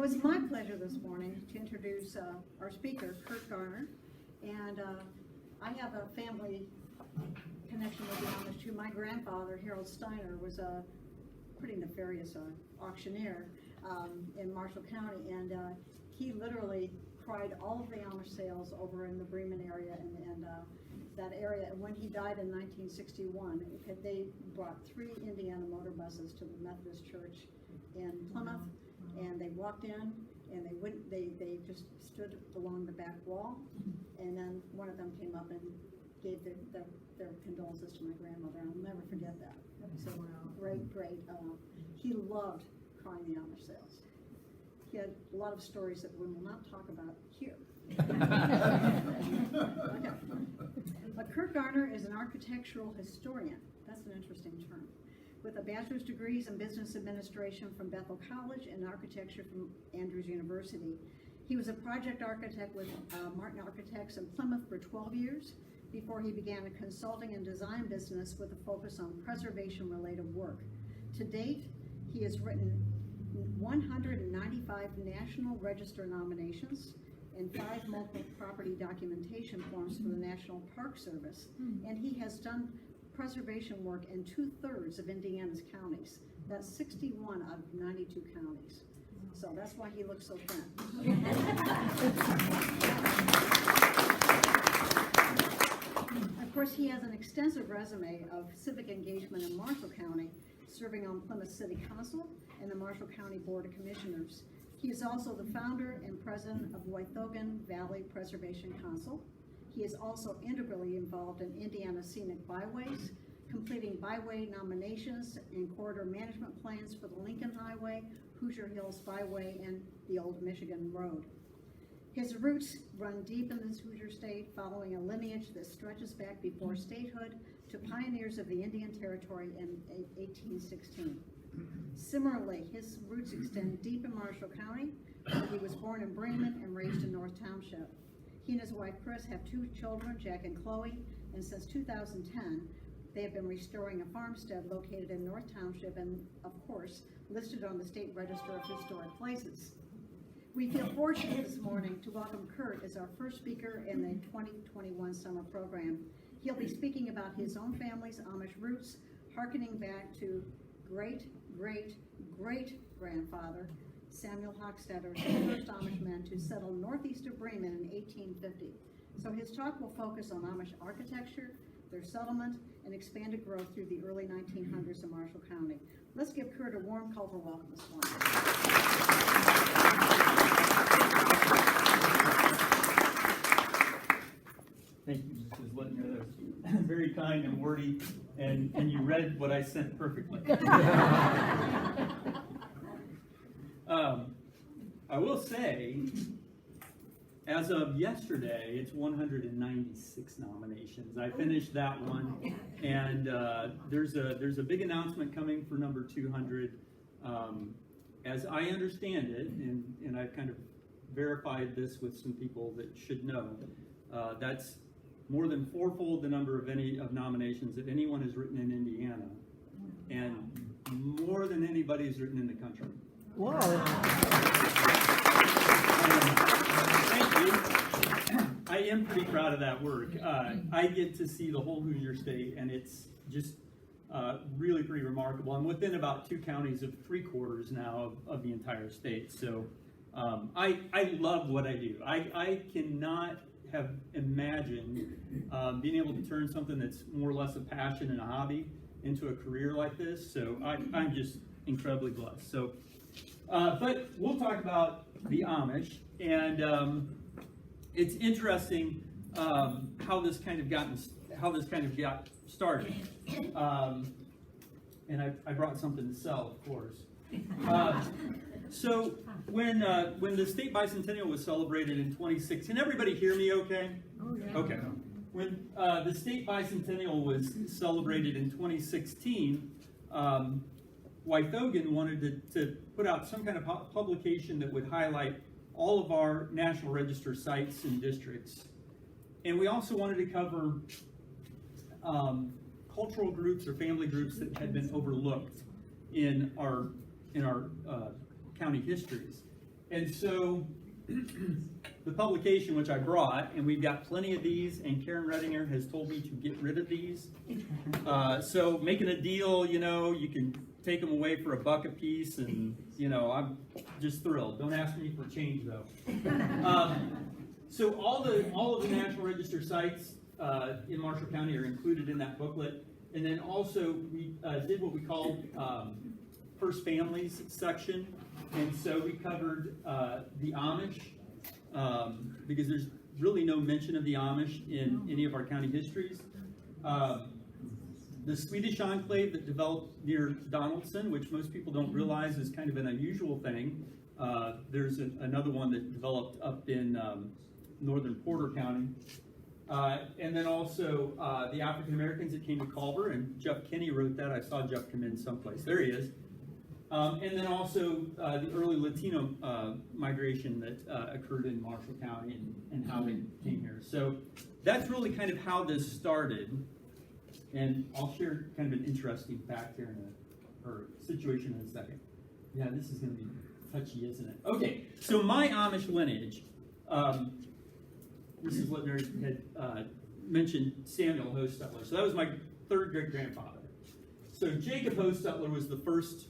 Well, it's my pleasure this morning to introduce our speaker, Kurt Garner. And I have a family connection with the Amish too. My grandfather, Harold Steiner, was a pretty nefarious auctioneer in Marshall County, and he literally cried all of the Amish sales over in the Bremen area and that area. And when he died in 1961, they brought 3 Indiana motor buses to the Methodist Church in Plymouth, and they walked in and they just stood along the back wall, and then one of them came up and gave their condolences to my grandmother. I'll never forget that. So great. He loved crying the Amish sales. He had a lot of stories that we will not talk about here. Okay. But Kurt Garner is an architectural historian. That's an interesting term. With a bachelor's degrees in business administration from Bethel College and architecture from Andrews University. He was a project architect with Martin Architects in Plymouth for 12 years before he began a consulting and design business with a focus on preservation-related work. To date, he has written 195 National Register nominations and 5 multiple property documentation forms for the National Park Service, and he has done preservation work in 2/3 of Indiana's counties. That's 61 out of 92 counties. So that's why he looks so thin. Of course, he has an extensive resume of civic engagement in Marshall County, serving on Plymouth City Council and the Marshall County Board of Commissioners. He is also the founder and president of Wautogan Valley Preservation Council. He is also integrally involved in Indiana Scenic Byways, completing byway nominations and corridor management plans for the Lincoln Highway, Hoosier Hills Byway, and the Old Michigan Road. His roots run deep in this Hoosier state, following a lineage that stretches back before statehood to pioneers of the Indian Territory in 1816. Similarly, his roots extend deep in Marshall County, where he was born in Bremen and raised in North Township. He and his wife Chris have 2 children, Jack and Chloe, and since 2010, they have been restoring a farmstead located in North Township and, of course, listed on the State Register of Historic Places. We feel fortunate this morning to welcome Kurt as our first speaker in the 2021 summer program. He'll be speaking about his own family's Amish roots, hearkening back to great-great-great-grandfather Samuel Hochstetter, the first Amish man to settle northeast of Bremen in 1850. So his talk will focus on Amish architecture, their settlement, and expanded growth through the early 1900s in Marshall County. Let's give Kurt a warm cultural welcome this morning. Thank you, Mrs. Littner. That was very kind and wordy, and you read what I sent perfectly. I will say, as of yesterday, it's 196 nominations. I finished that one, and there's a big announcement coming for number 200. As I understand it, and I've kind of verified this with some people that should know, that's more than 4-fold the number of nominations that anyone has written in Indiana, and more than anybody has written in the country. Wow. Thank you. I am pretty proud of that work. I get to see the whole Hoosier state, and it's just really pretty remarkable. I'm within about 2 counties of 3/4 now of the entire state. So I love what I do. I cannot have imagined being able to turn something that's more or less a passion and a hobby into a career like this. So I'm just incredibly blessed. So, but we'll talk about the Amish, and it's interesting how this kind of got started. And I brought something to sell, of course. So when the state bicentennial was celebrated in 2016, can everybody hear me okay? Oh, yeah. Okay. When the state bicentennial was celebrated in 2016, Wautogan wanted to put out some kind of publication that would highlight all of our National Register sites and districts. And we also wanted to cover cultural groups or family groups that had been overlooked in our county histories. And so the publication which I brought, and we've got plenty of these, and Karen Redinger has told me to get rid of these. So making a deal, you know, you can take them away for $1 a piece, and you know, I'm just thrilled. Don't ask me for change though. So all of the National Register sites in Marshall County are included in that booklet, and then also we did what we called First Families section, and so we covered the Amish, because there's really no mention of the Amish in any of our county histories. The Swedish enclave that developed near Donaldson, which most people don't realize is kind of an unusual thing. There's another one that developed up in northern Porter County. And then also the African Americans that came to Culver, and Jeff Kinney wrote that. I saw Jeff come in someplace. There he is. And then also the early Latino migration that occurred in Marshall County and how they came here. So that's really kind of how this started. And I'll share kind of an interesting fact here or situation in a second. Yeah, this is going to be touchy, isn't it? Okay, so my Amish lineage, this is what Mary had mentioned, Samuel Hostetler. So that was my third great-grandfather. So Jacob Hostetler was the first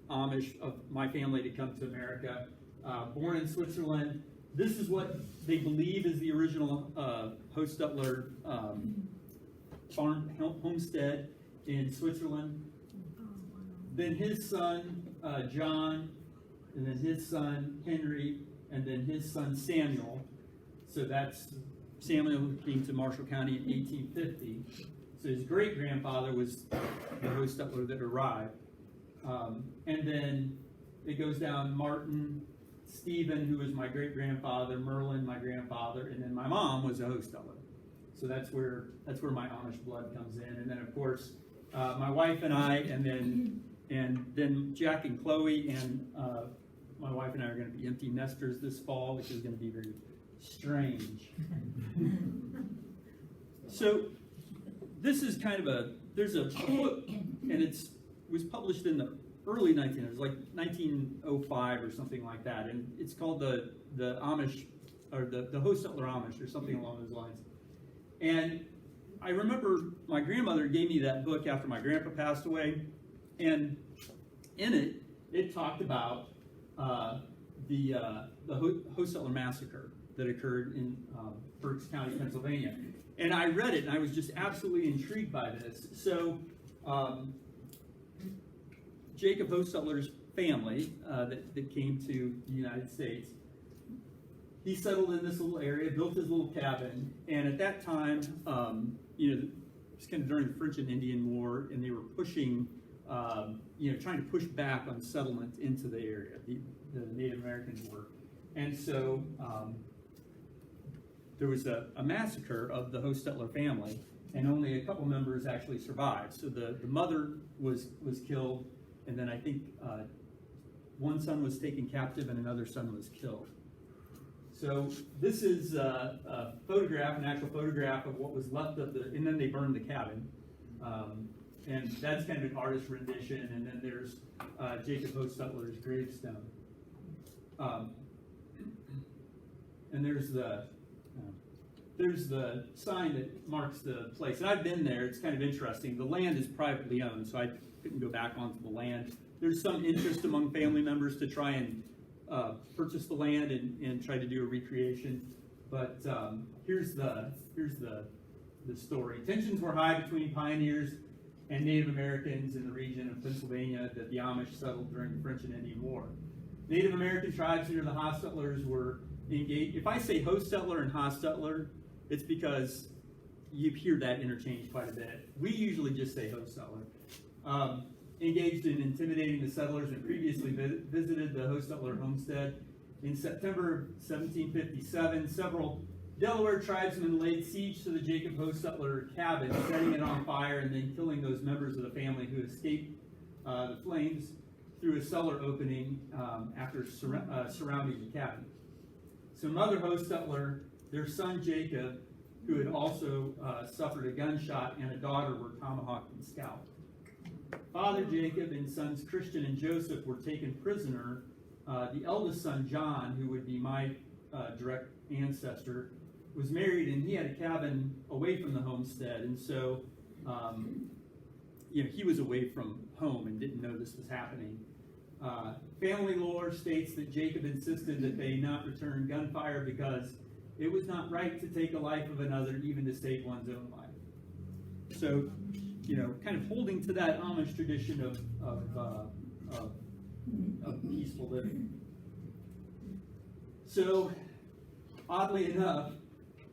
Amish of my family to come to America, born in Switzerland. This is what they believe is the original Hostetler farm homestead in Switzerland. Then his son John, and then his son Henry, and then his son Samuel. So that's Samuel who came to Marshall County in 1850. So his great-grandfather was the Hostetler that arrived. And then it goes down Martin, Stephen, who was my great-grandfather, Merlin, my grandfather, and then my mom was a Hostetler. So that's where my Amish blood comes in. And then of course my wife and I, and then Jack and Chloe, and my wife and I are going to be empty nesters this fall, which is going to be very strange. So this is kind of there's a book, and it was published in the early 1900s, like 1905 or something like that, and it's called the Amish, or the Hostetler Amish, or something along those lines. And I remember my grandmother gave me that book after my grandpa passed away, and in it talked about the Hostetler massacre that occurred in Berks County, Pennsylvania. And I read it, and I was just absolutely intrigued by this. So Jacob Hostetler's family that came to the United States, he settled in this little area, built his little cabin, and at that time, it's kind of during the French and Indian War, and they were pushing, trying to push back on settlement into the area. The Native Americans were. And so there was a massacre of the Hostetler family, and only a couple members actually survived. So the mother was killed, and then I think one son was taken captive and another son was killed. So this is a photograph, an actual photograph of what was left of and then they burned the cabin. And that's kind of an artist rendition, and then there's Jacob Hostetler's gravestone. And there's the sign that marks the place. And I've been there. It's kind of interesting. The land is privately owned, so I couldn't go back onto the land. There's some interest among family members to try and purchase the land and try to do a recreation. But here's the story. Tensions were high between pioneers and Native Americans in the region of Pennsylvania that the Amish settled during the French and Indian War. Native American tribes near the Hostetlers were engaged. If I say Hostetler and Hostetler, it's because you hear that interchange quite a bit. We usually just say Hostetler. Engaged in intimidating the settlers and previously visited the Hostetler homestead. In September of 1757, several Delaware tribesmen laid siege to the Jacob Hostetler cabin, setting it on fire and then killing those members of the family who escaped the flames through a cellar opening after surrounding the cabin. So Mother Hostetler, their son Jacob, who had also suffered a gunshot, and a daughter were tomahawked and scalped. Father Jacob and sons Christian and Joseph were taken prisoner The eldest son, John, who would be my direct ancestor, was married, and he had a cabin away from the homestead, and so he was away from home and didn't know this was happening. Family lore states that Jacob insisted that they not return gunfire because it was not right to take a life of another, even to save one's own life. So, kind of holding to that Amish tradition of peaceful living. So, oddly enough,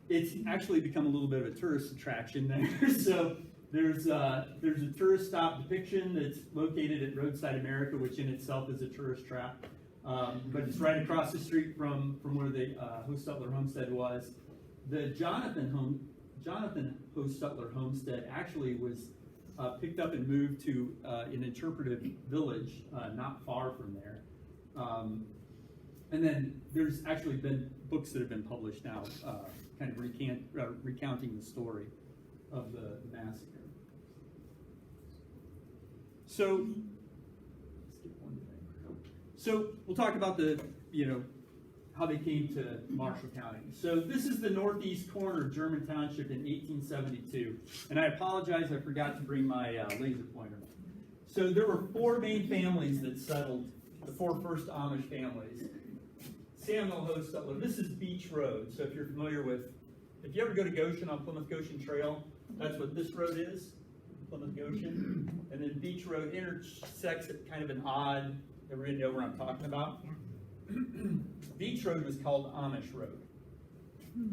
it's actually become a little bit of a tourist attraction there. So there's a tourist stop depiction that's located at Roadside America, which in itself is a tourist trap. But it's right across the street from where the Hostetler homestead was. The Jonathan Hostetler homestead actually was picked up and moved to an interpretive village not far from there. And then there's actually been books that have been published now, kind of recounting the story of the massacre. So, let's skip one thing. So we'll talk about how they came to Marshall County. So this is the northeast corner of German Township in 1872. And I apologize, I forgot to bring my laser pointer. So there were four main families that settled, the four first Amish families. Samuel Hostetler. This is Beach Road. So if you're familiar with, if you ever go to Goshen on Plymouth Goshen Trail, that's what this road is, Plymouth Goshen. And then Beach Road intersects at kind of an odd, everybody know where I'm talking about? Beach Road was called Amish Road.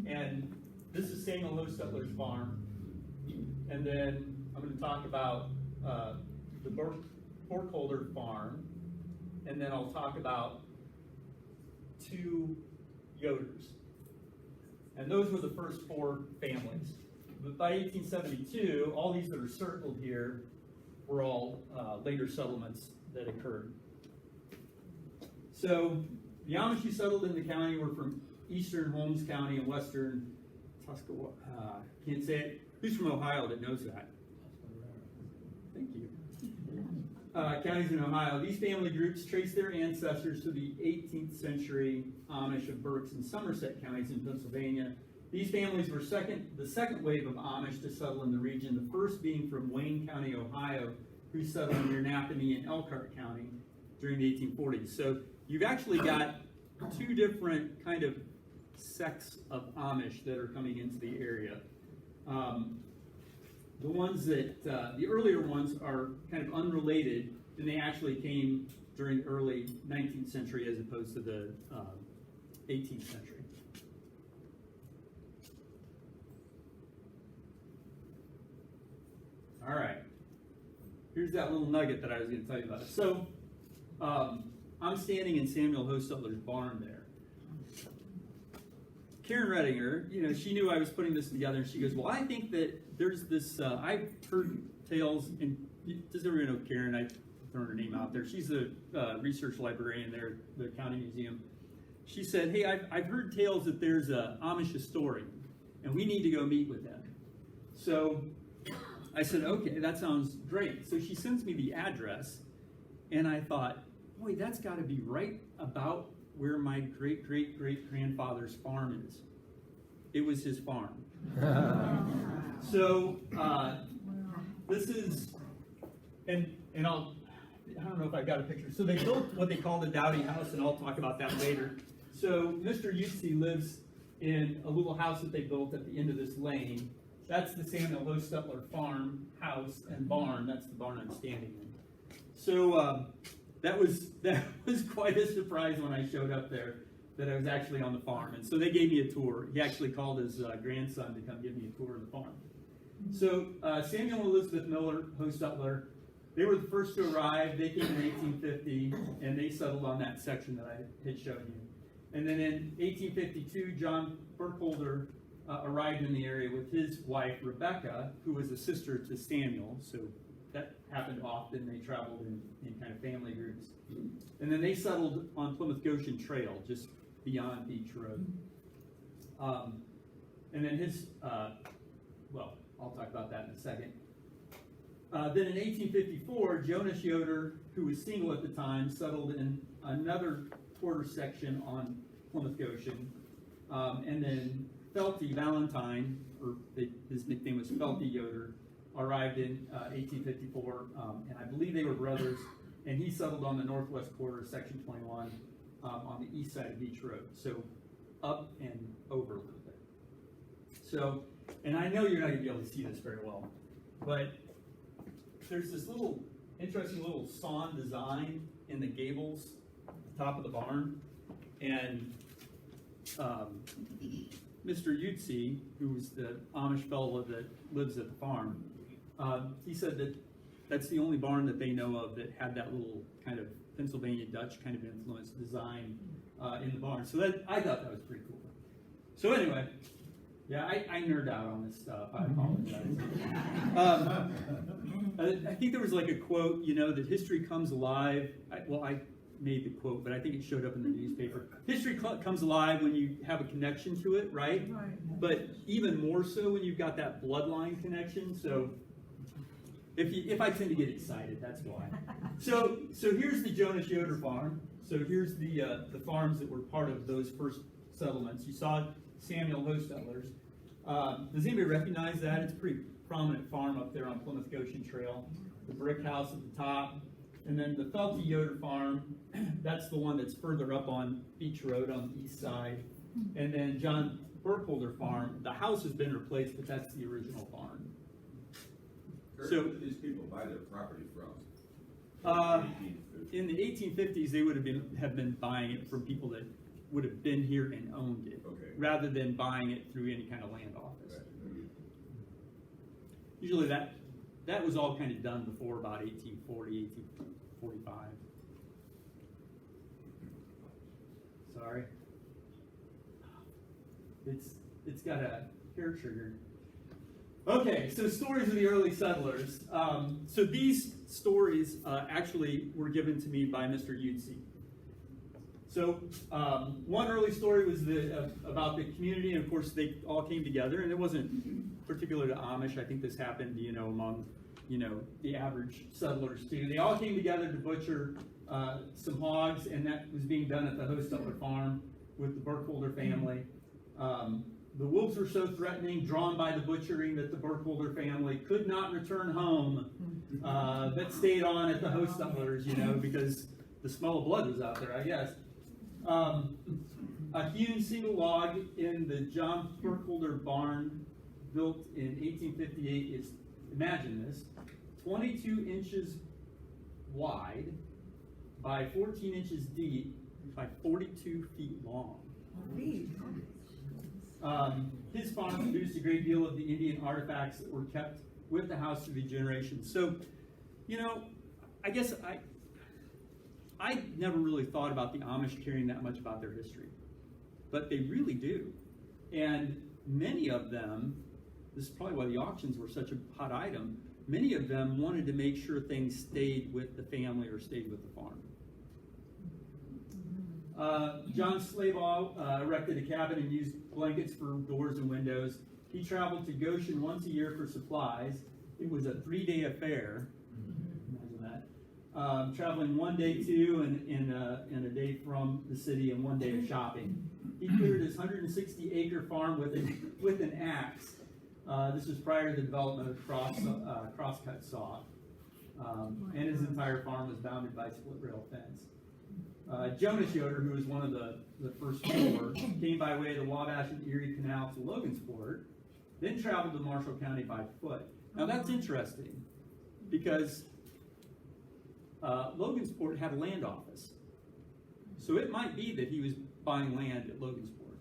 And this is Samuel Hostetler's farm. And then I'm going to talk about the Borkholder farm. And then I'll talk about two Yoders. And those were the first four families. But by 1872, all these that are circled here were all later settlements that occurred. So the Amish who settled in the county were from eastern Holmes County and western Tuscaloosa. Can't say it. Who's from Ohio that knows that? Thank you. Counties in Ohio. These family groups trace their ancestors to the 18th century Amish of Berks and Somerset counties in Pennsylvania. These families were the second wave of Amish to settle in the region, the first being from Wayne County, Ohio, who settled near Napanee and Elkhart County during the 1840s. So you've actually got two different kind of sects of Amish that are coming into the area. The ones that, the earlier ones are kind of unrelated, and they actually came during the early 19th century as opposed to the 18th century. All right, here's that little nugget that I was going to tell you about. So, I'm standing in Samuel Hostetler's barn there. Karen Redinger, she knew I was putting this together, and she goes, well, I think that there's this, I've heard tales, and does everyone know Karen? I've thrown her name out there. She's a research librarian there at the county museum. She said, hey, I've heard tales that there's an Amish historian, and we need to go meet with them. So I said, okay, that sounds great. So she sends me the address, and I thought, boy, that's got to be right about where my great-great-great-grandfather's farm is. It was his farm. So this is, and I don't know if I've got a picture. So they built what they call the Dowdy House, and I'll talk about that later. So Mr. Utsi lives in a little house that they built at the end of this lane. That's the Samuel Hostetler farm, house, and barn. That's the barn I'm standing in. So that was quite a surprise when I showed up there, that I was actually on the farm. And so they gave me a tour. He actually called his grandson to come give me a tour of the farm. So Samuel and Elizabeth Miller Hostetler, they were the first to arrive. They came in 1850, and they settled on that section that I had shown you. And then in 1852, John Burkholder arrived in the area with his wife, Rebecca, who was a sister to Samuel. So that happened often. They traveled in kind of family groups. And then they settled on Plymouth Goshen Trail, just beyond Beach Road. And then his, well, I'll talk about that in a second. Then in 1854, Jonas Yoder, who was single at the time, settled in another Quarter section on Plymouth Goshen. And then Felty Valentine, or his nickname was Felty Yoder, arrived in 1854, and I believe they were brothers, and he settled on the Northwest Quarter, Section 21, on the east side of Beach Road, so up and over a little bit. So, and I know you're not going to be able to see this very well, but there's this little, interesting little sawn design in the gables, top of the barn, and Mr. Utsi, who's the Amish fellow that lives at the farm, he said that that's the only barn that they know of that had that little kind of Pennsylvania Dutch kind of influence design in the barn. So that, I thought that was pretty cool. So anyway, yeah, I nerd out on this stuff. I apologize. I think there was like a quote, you know, that history comes alive. I made the quote, but I think it showed up in the newspaper. History comes alive when you have a connection to it, right? But even more so when you've got that bloodline connection. So if I tend to get excited, that's why. So here's the Jonas Yoder farm. So here's the farms that were part of those first settlements. You saw Samuel Hostetler's. Does anybody recognize that? It's a pretty prominent farm up there on Plymouth Goshen Trail. The brick house at the top. And then the Felty Yoder farm, that's the one that's further up on Beach Road on the east side. And then John Burkholder farm, the house has been replaced, but that's the original farm. Where So did these people buy their property from? in the 1850s, they would have been buying it from people that would have been here and owned it, Okay. rather than buying it through any kind of land office. Right. Usually that was all kind of done before about 1840, 1845. Sorry. It's got a hair trigger. Okay, so stories of the early settlers. So these stories actually were given to me by Mr. Utsi. So one early story was about the community, and of course they all came together, and it wasn't particular to Amish. I think this happened, among, the average settlers too. They all came together to butcher some hogs, and that was being done at the Hostetler farm with the Burkholder family. The wolves were so threatening, drawn by the butchering, that the Burkholder family could not return home, but stayed on at the Hostetlers, because the smell of blood was out there, I guess. A hewn single log in the John Burkholder barn, built in 1858, is, imagine this, 22 inches wide by 14 inches deep by 42 feet long. His farm produced a great deal of the Indian artifacts that were kept with the house through the generations. So, I guess I never really thought about the Amish caring that much about their history, but they really do. And many of them, this is probably why the auctions were such a hot item, many of them wanted to make sure things stayed with the family or stayed with the farm. John Slabaugh erected a cabin and used blankets for doors and windows. He traveled to Goshen once a year for supplies. It was a 3-day affair. Imagine that. Traveling one day to and a day from the city and 1 day of shopping. He cleared his 160-acre farm with an axe. This was prior to the development of crosscut saw. And his entire farm was bounded by split rail fence. Jonas Yoder, who was one of the first four, came by way of the Wabash and Erie Canal to Logansport, then traveled to Marshall County by foot. Now that's interesting, because Logansport had a land office. So it might be that he was buying land at Logansport.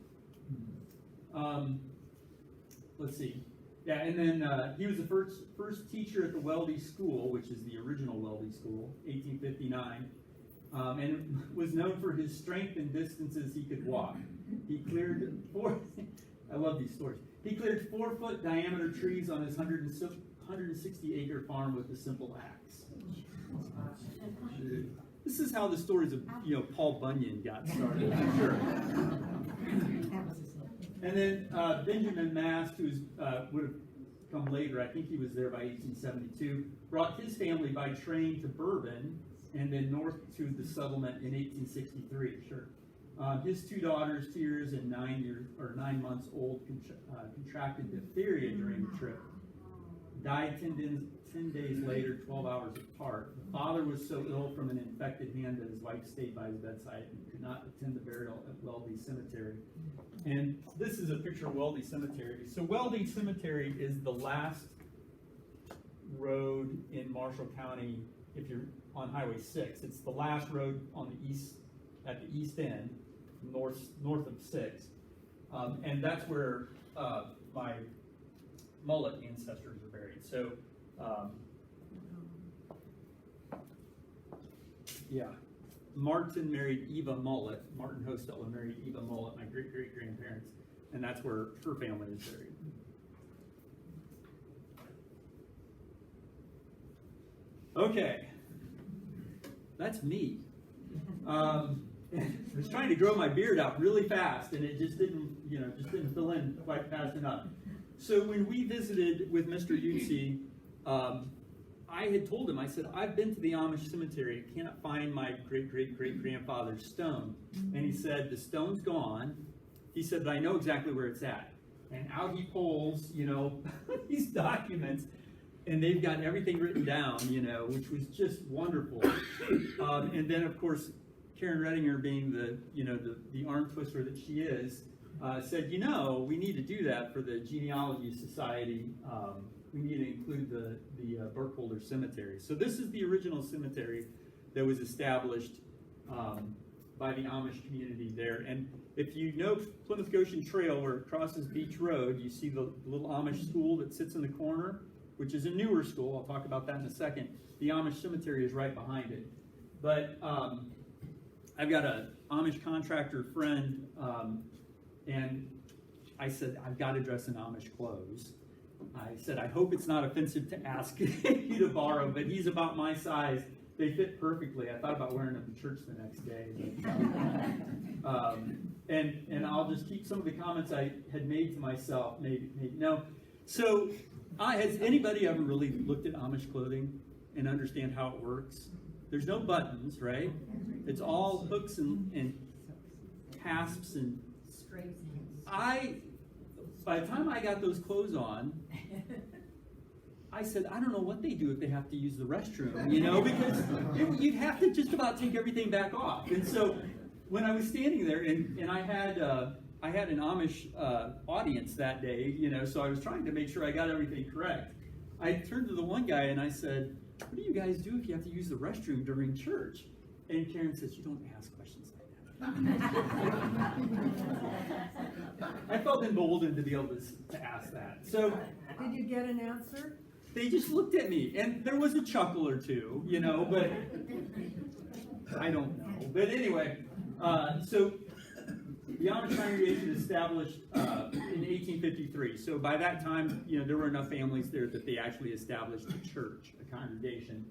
Let's see. Yeah, and then he was the first teacher at the Weldy School, which is the original Weldy School, 1859. And was known for his strength and distances he could walk. He cleared I love these stories. He cleared 4-foot diameter trees on his 160-acre farm with a simple axe. This is how the stories of Paul Bunyan got started, I'm sure. And then Benjamin Mast, who would have come later, I think he was there by 1872, brought his family by train to Bourbon and then north to the settlement in 1863. Sure. His two daughters, 2 years and 9 months old, contracted diphtheria during the trip. Died 10 days later, 12 hours apart. The father was so ill from an infected hand that his wife stayed by his bedside and could not attend the burial at Weldy Cemetery. And this is a picture of Weldy Cemetery. So Weldy Cemetery is the last road in Marshall County if you're on Highway 6. It's the last road on the east, at the east end, north of 6. And that's where my mullet ancestors are buried. So, yeah, Martin married Eva Mullet. Martin Hostetler married Eva Mullet, my great-great-grandparents, and that's where her family is buried. Okay, that's me. I was trying to grow my beard out really fast, and it just didn't fill in quite fast enough. So when we visited with Mr. Yutzi, I had told him, I said, I've been to the Amish cemetery, I cannot find my great-great-great-grandfather's stone. And he said, the stone's gone. He said, but I know exactly where it's at. And out he pulls, these documents, and they've got everything written down, which was just wonderful. And then, of course, Karen Redinger, being the arm twister that she is, said, we need to do that for the Genealogy Society. We need to include the Burkholder Cemetery. So this is the original cemetery that was established by the Amish community there. And if you know Plymouth Goshen Trail, where it crosses Beach Road, you see the little Amish school that sits in the corner, which is a newer school. I'll talk about that in a second. The Amish cemetery is right behind it. But I've got an Amish contractor friend, and I said, I've got to dress in Amish clothes. I said, I hope it's not offensive to ask you to borrow, but he's about my size. They fit perfectly. I thought about wearing them to church the next day. But, and I'll just keep some of the comments I had made to myself. Maybe no. So has anybody ever really looked at Amish clothing and understand how it works? There's no buttons, right? It's all hooks and hasps and by the time I got those clothes on, I said, I don't know what they do if they have to use the restroom, because you'd have to just about take everything back off. And so when I was standing there, and I had an Amish audience that day, so I was trying to make sure I got everything correct. I turned to the one guy and I said, what do you guys do if you have to use the restroom during church? And Karen says, you don't ask questions like that. I felt emboldened to be able to ask that. So, did you get an answer? They just looked at me, and there was a chuckle or two, but I don't know. But anyway, so the Amish congregation established in 1853. So by that time, there were enough families there that they actually established a church, a congregation.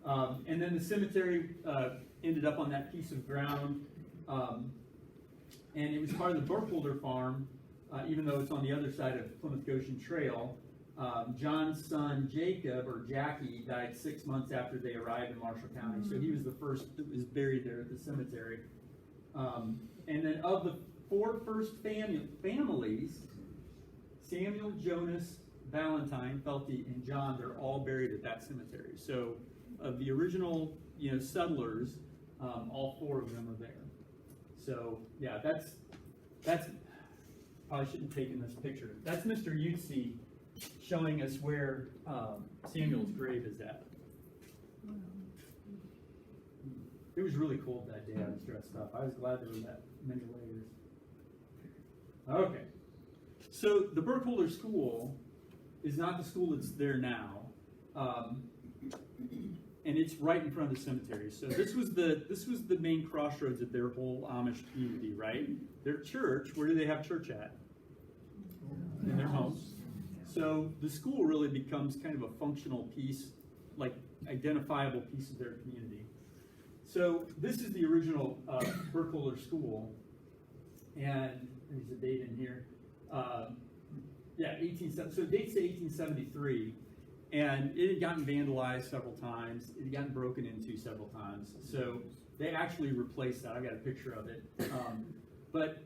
And then the cemetery ended up on that piece of ground, and it was part of the Burkholder farm, even though it's on the other side of Plymouth Goshen Trail. John's son Jacob, or Jackie, died 6 months after they arrived in Marshall County, so he was the first that was buried there at the cemetery. And then of the 4 first families, Samuel, Jonas, Valentine, Felty, and John, they're all buried at that cemetery. So of the original, settlers, all 4 of them are there. So yeah, that's probably shouldn't have taken this picture. That's Mr. Yutzi showing us where Samuel's grave is at. It was really cold that day. I was dressed up. I was glad there were that many layers. Okay, so the Burkholder School is not the school that's there now, and it's right in front of the cemetery. So this was the main crossroads of their whole Amish community, right? Their church. Where do they have church at? In their homes. So the school really becomes kind of a functional piece, like identifiable piece of their community. So this is the original Burkholder School, and there's a date in here. So it dates to 1873, And it had gotten vandalized several times. It had gotten broken into several times. So they actually replaced that. I got a picture of it. But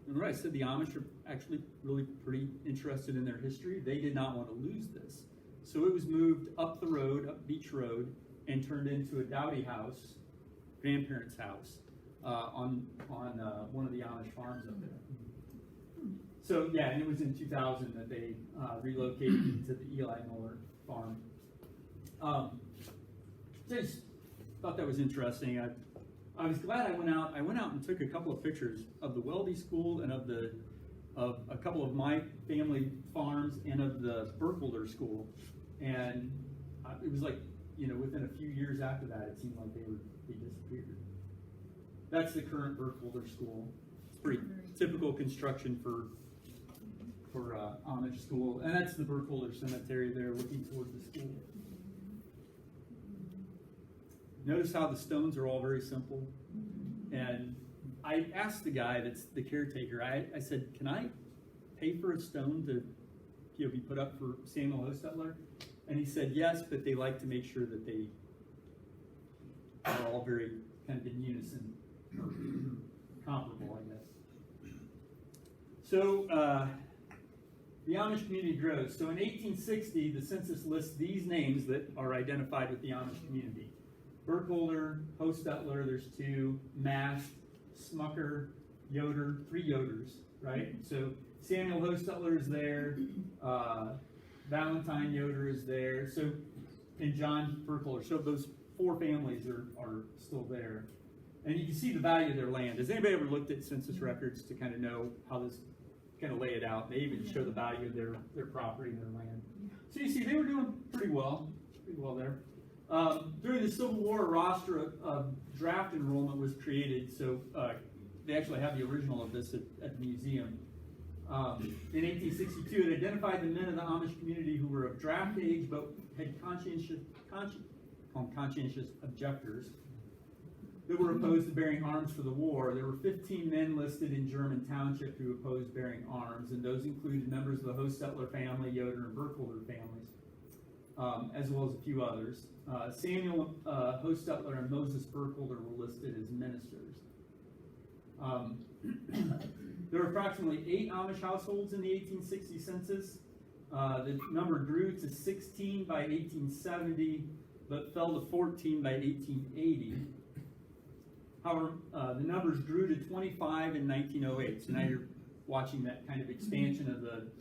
remember I said the Amish are actually really pretty interested in their history. They did not want to lose this. So it was moved up the road, up Beach Road, and turned into a Dowdy house, grandparents' house, on one of the Amish farms up there. So yeah, and it was in 2000 that they relocated to the Eli Miller farm. So I just thought that was interesting. I was glad I went out. I went out and took a couple of pictures of the Weldy School and of a couple of my family farms and of the Burkholder School. And it was like, within a few years after that, it seemed like they disappeared. That's the current Burkholder School. It's pretty typical construction for Amish school, and that's the Burkholder Cemetery there looking toward the school. Notice how the stones are all very simple. And I asked the guy that's the caretaker, I said, can I pay for a stone to be put up for Samuel Hostetler? And he said yes, but they like to make sure that they are all very kind of in unison, or comparable, I guess. So the Amish community grows. So in 1860, the census lists these names that are identified with the Amish community. Burkholder, Hostetler, there's 2, Mast, Smucker, Yoder, 3 Yoders, right? So Samuel Hostetler is there, Valentine Yoder is there, and John Burkholder. So those 4 families are still there. And you can see the value of their land. Has anybody ever looked at census records to kind of know how this kind of lay it out? They even show the value of their property and their land. So you see, they were doing pretty well there. During the Civil War, a roster of draft enrollment was created. So they actually have the original of this at the museum. In 1862, it identified the men of the Amish community who were of draft age but had conscientious objectors that were opposed to bearing arms for the war. There were 15 men listed in German Township who opposed bearing arms, and those included members of the Hostetler family, Yoder and Burkholder families, as well as a few others. Samuel Hostetler and Moses Burkholder were listed as ministers. There were approximately 8 Amish households in the 1860 census. The number grew to 16 by 1870, but fell to 14 by 1880. However, the numbers grew to 25 in 1908. So now you're watching that kind of expansion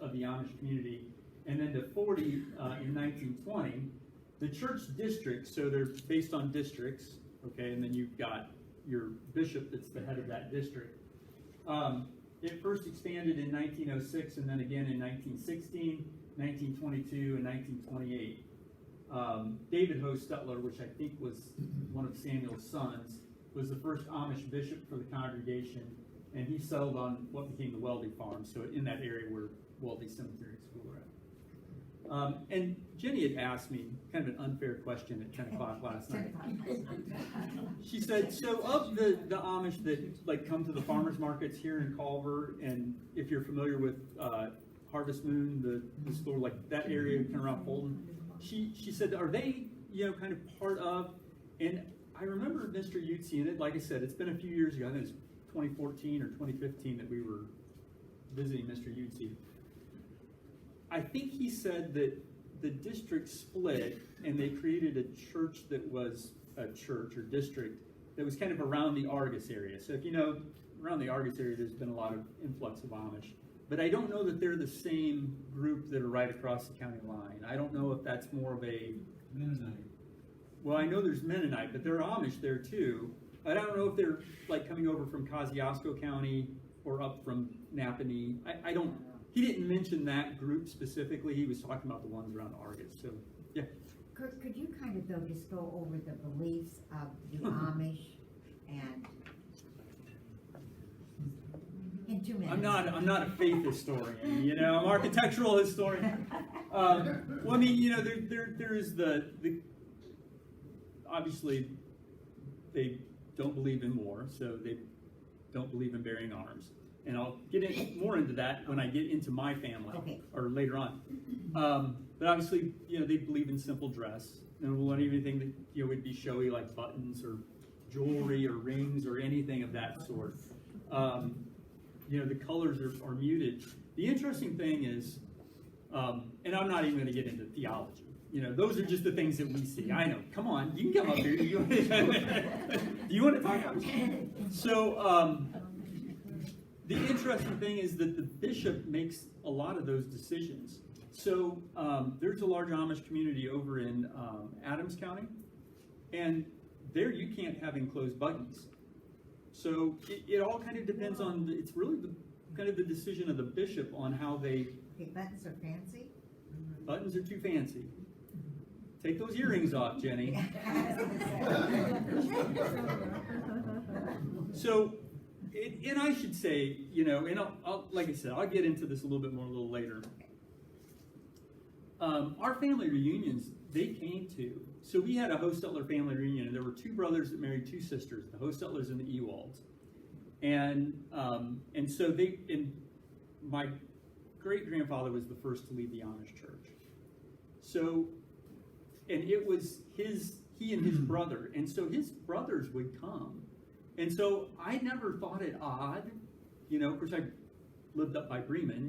of the Amish community, and then to 40 in 1920. The church districts, so they're based on districts, okay, and then you've got your bishop that's the head of that district. It first expanded in 1906 and then again in 1916, 1922, and 1928. David Hostetler, which I think was one of Samuel's sons, was the first Amish bishop for the congregation, and he settled on what became the Weldy farm, so in that area where Weldy Cemetery and School are at. And Jenny had asked me kind of an unfair question at 10 o'clock last night. She said, so of the Amish that come to the farmers markets here in Culver, and if you're familiar with Harvest Moon, the store, like that area kind of around Fulton, she said, are they kind of part of, and I remember Mr. Utsi, and like I said, it's been a few years ago, I think it's 2014 or 2015 that we were visiting Mr. Utsi. I think he said that the district split and they created a church that was a church or district that was kind of around the Argus area. So if you know, around the Argus area, there's been a lot of influx of Amish. But I don't know that they're the same group that are right across the county line. I don't know if that's more of a Mennonite. Well, I know there's Mennonite, but there are Amish there too. I don't know if they're like coming over from Kosciuszko County or up from Napanee. I don't. He didn't mention that group specifically. He was talking about the ones around Argus. So, yeah. Could you kind of, though, just go over the beliefs of the Amish and in 2 minutes? I'm not a faith historian. I'm an architectural historian. Well, I mean, there is the obviously they don't believe in war, so they don't believe in bearing arms. And I'll get more into that when I get into my family, okay, or later on. But obviously, they believe in simple dress. They don't want anything that, would be showy like buttons or jewelry or rings or anything of that sort. The colors are muted. The interesting thing is, and I'm not even going to get into theology. Those are just the things that we see. I know. Come on, you can come up here. Do you want to talk about it? So, the interesting thing is that the bishop makes a lot of those decisions. So, there's a large Amish community over in Adams County, and there you can't have enclosed buggies. So, it all kind of depends on, it's really kind of the decision of the bishop on how they... Okay, buttons are fancy? Buttons are too fancy. Take those earrings off, Jenny. So, and I should say, and I'll, like I said, I'll get into this a little bit more a little later. Our family reunions, they came to, so we had a Hostetler family reunion, and there were two brothers that married two sisters, the Hostetlers and the Ewalds. And so my great-grandfather was the first to leave the Amish church. So, and it was he and his brother, and so his brothers would come. And so I never thought it odd, of course I lived up by Bremen,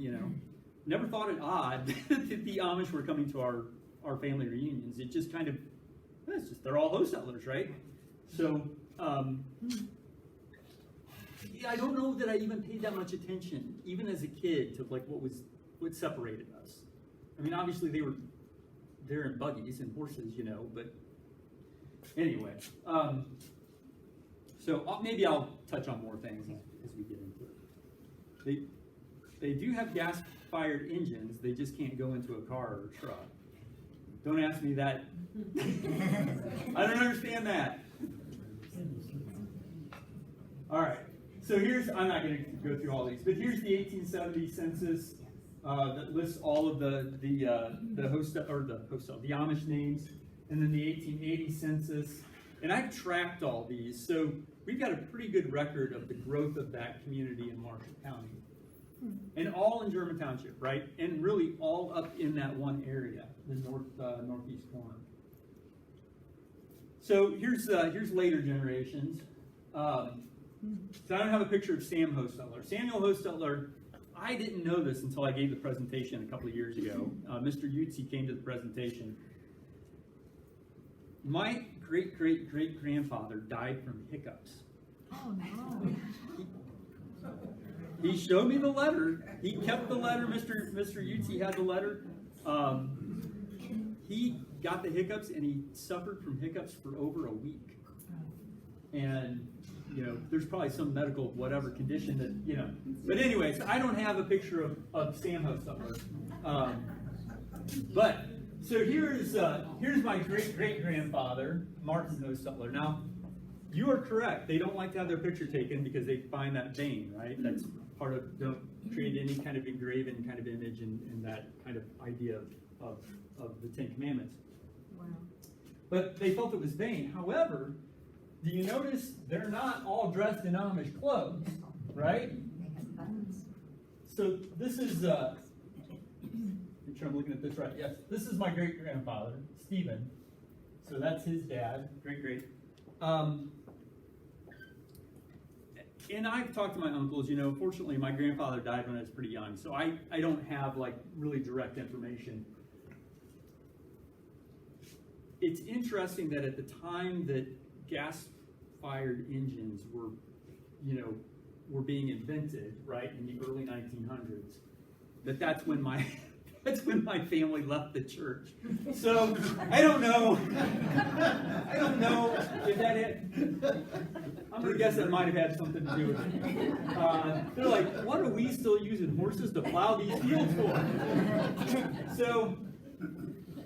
never thought it odd that the Amish were coming to our family reunions. It just kind of, they're all Hostetlers, right? So, I don't know that I even paid that much attention, even as a kid, to like what separated us. I mean, obviously they were there in buggies and horses, but anyway. So maybe I'll touch on more things as we get into it. They do have gas-fired engines. They just can't go into a car or a truck. Don't ask me that. I don't understand that. All right. So I'm not going to go through all these, but here's the 1870 census that lists all of the Amish names, and then the 1880 census. And I've tracked all these, so we've got a pretty good record of the growth of that community in Marshall County. And all in German Township, right? And really all up in that one area, the northeast corner. So here's later generations. So I don't have a picture of Sam Hostetler. Samuel Hostetler, I didn't know this until I gave the presentation a couple of years ago. Mr. Utzi came to the presentation. My great-great-great-grandfather died from hiccups. Oh, no. He showed me the letter. He kept the letter. Mr. Utzi had the letter. He got the hiccups, and he suffered from hiccups for over a week. And, there's probably some medical whatever condition that, But anyway, so I don't have a picture of Sam Hostetler. But, so here's my great-great-grandfather, Martin Hostetler. Now, you are correct. They don't like to have their picture taken because they find that vain, right? That's part of, don't create any kind of engraven kind of image in that kind of idea of the Ten Commandments. Wow. But they felt it was vain. However, do you notice they're not all dressed in Amish clothes, right? They have buttons. So this is, make sure I'm looking at this right. Yes, this is my great-grandfather, Stephen. So that's his dad, great-great. And I've talked to my uncles, fortunately my grandfather died when I was pretty young, so I don't have like really direct information. It's interesting that at the time that gas-fired engines were being invented, right, in the early 1900s, that's when my family left the church. So I don't know if that had. I'm gonna guess that might have had something to do with it. They're like, what are we still using horses to plow these fields for? So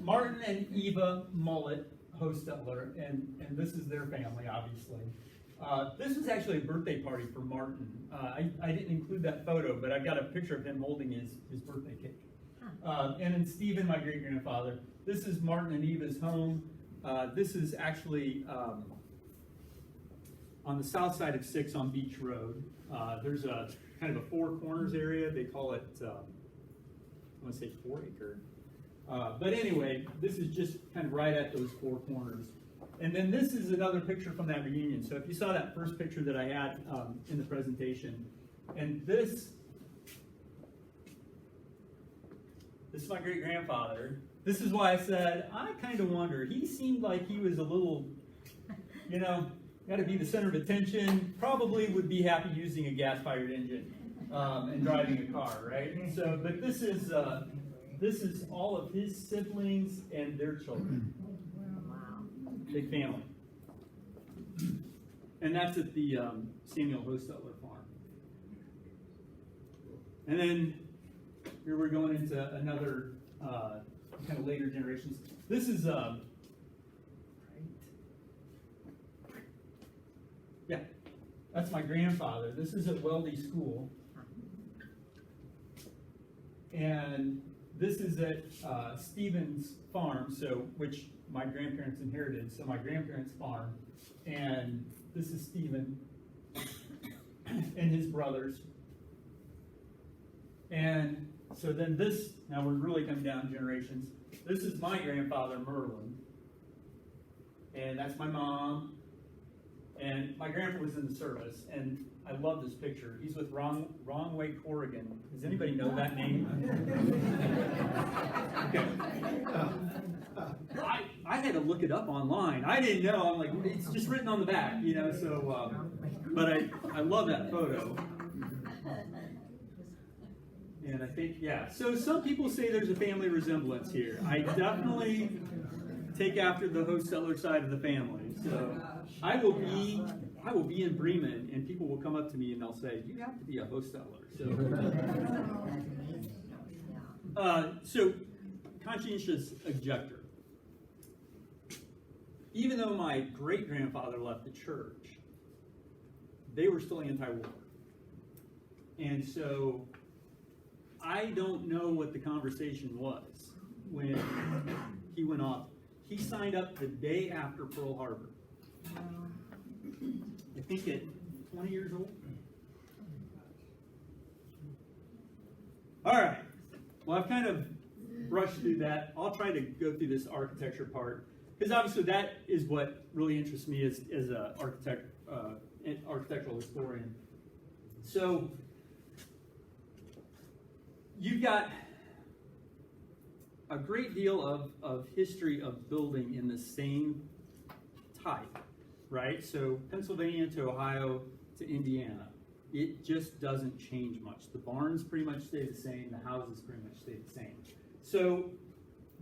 Martin and Eva Mullet Hostetler, and this is their family, obviously. This was actually a birthday party for Martin. I didn't include that photo, but I've got a picture of him holding his birthday cake. And then Stephen, my great-grandfather. This is Martin and Eva's home. This is actually on the south side of 6 on Beach Road. There's a kind of a Four Corners area. They call it, I want to say 4 acre. But anyway, this is just kind of right at those four corners. And then this is another picture from that reunion. So if you saw that first picture that I had in the presentation, and this is my great-grandfather. This is why I said, I kind of wonder. He seemed like he was a little, got to be the center of attention, probably would be happy using a gas-fired engine and driving a car, right? So, but this is all of his siblings and their children. Big family. And that's at the Samuel Hostetler farm. And then here we're going into another kind of later generations. This is yeah, that's my grandfather. This is at Weldy School. And this is at Stevens Farm, which my grandparents inherited, so my grandparents' farm. And this is Stephen and his brothers. And so then this, now we're really coming down generations. This is my grandfather, Merlin. And that's my mom. And my grandpa was in the service, and I love this picture. He's with Wrong Way Corrigan. Does anybody know that name? Okay. I had to look it up online. I didn't know. I'm like, it's just written on the back, so, but I love that photo. And I think, yeah. So some people say there's a family resemblance here. I definitely take after the Hostetler side of the family. So I will be in Bremen, and people will come up to me and they'll say, "You have to be a Hostetler." So conscientious objector. Even though my great-grandfather left the church, they were still anti-war. And so I don't know what the conversation was when he went off. He signed up the day after Pearl Harbor. I think at 20 years old. All right. Well, I've kind of brushed through that. I'll try to go through this architecture part, because obviously that is what really interests me as an architectural historian. So you've got a great deal of history of building in the same type, right? So Pennsylvania to Ohio to Indiana, it just doesn't change much. The barns pretty much stay the same, the houses pretty much stay the same. So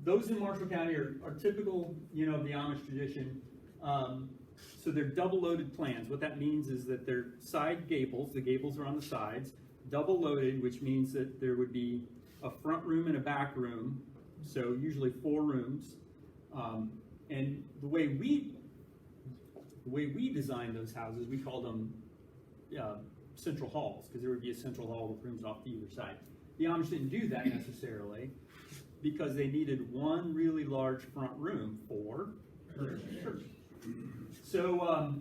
those in Marshall County are typical, of the Amish tradition. So they're double-loaded plans. What that means is that they're side gables, the gables are on the sides, double-loaded, which means that there would be a front room and a back room, so usually 4 rooms. And the way we design those houses, we call them central halls, because there would be a central hall with rooms off to either side. The Amish didn't do that necessarily, because they needed one really large front room for church. So,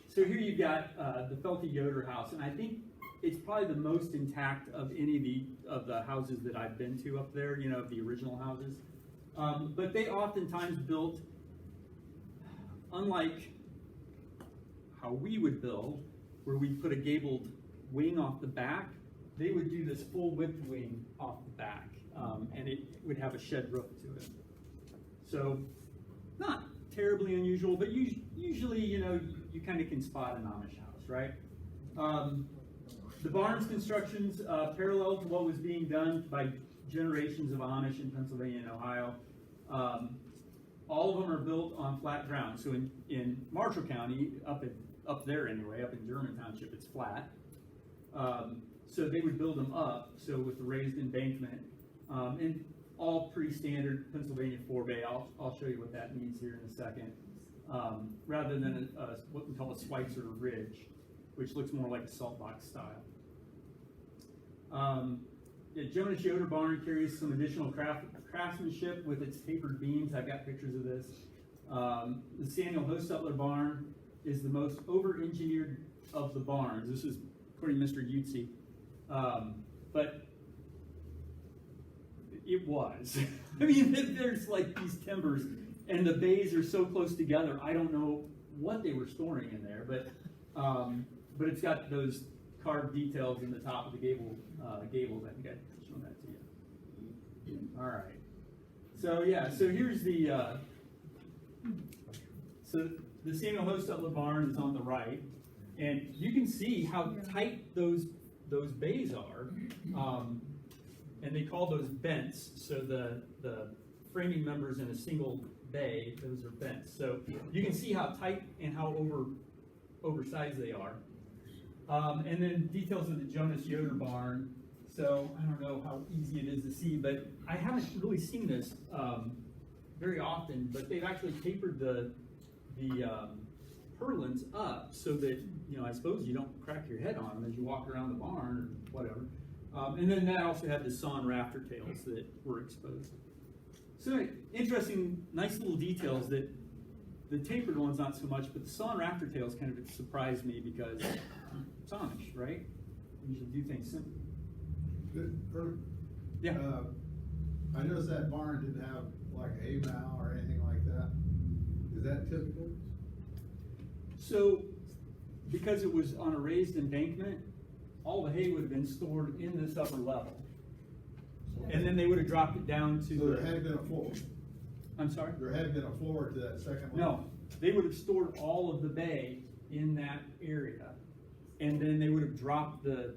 so here you've got the Felty Yoder house, and I think it's probably the most intact of any of the houses that I've been to up there, of the original houses. But they oftentimes built, unlike how we would build, where we put a gabled wing off the back, they would do this full width wing off the back, and it would have a shed roof to it. So, not terribly unusual, but usually, you kind of can spot an Amish house, right? The barns constructions parallel to what was being done by generations of Amish in Pennsylvania and Ohio. All of them are built on flat ground. So in Marshall County, up there anyway, up in German Township, it's flat. So they would build them up, so with the raised embankment, and all pretty standard Pennsylvania 4-bay. I'll show you what that means here in a second. Rather than what we call a Schweitzer ridge, which looks more like a salt box style. The Jonas Yoder barn carries some additional craftsmanship with its tapered beams. I've got pictures of this. The Samuel Hostetler barn is the most over-engineered of the barns. This is according to Mr. Utze. But it was. I mean, there's like these timbers, and the bays are so close together. I don't know what they were storing in there, but it's got those carved details in the top of the gables. I think I've shown that to you. All right. So yeah, so here's the Samuel Hostetler barn is on the right, and you can see how tight those bays are, and they call those vents. So the framing members in a single bay, those are vents. So you can see how tight and how oversized they are. And then details of the Jonas Yoder barn. So I don't know how easy it is to see, but I haven't really seen this very often. But they've actually tapered the purlins up so that, you know, I suppose you don't crack your head on them as you walk around the barn or whatever. And then that also had the sawn rafter tails that were exposed. So interesting, nice little details that the tapered ones not so much, but the sawn rafter tails kind of surprised me because it's Amish, right? You usually do things simple. Yeah. I noticed that barn didn't have like a hay mow or anything like that. Is that typical? So, because it was on a raised embankment, all the hay would have been stored in this upper level. And then they would have dropped it down to So there had been a floor. I'm sorry? There had been a floor to that second level. No, they would have stored all of the bay in that area. And then they would have dropped the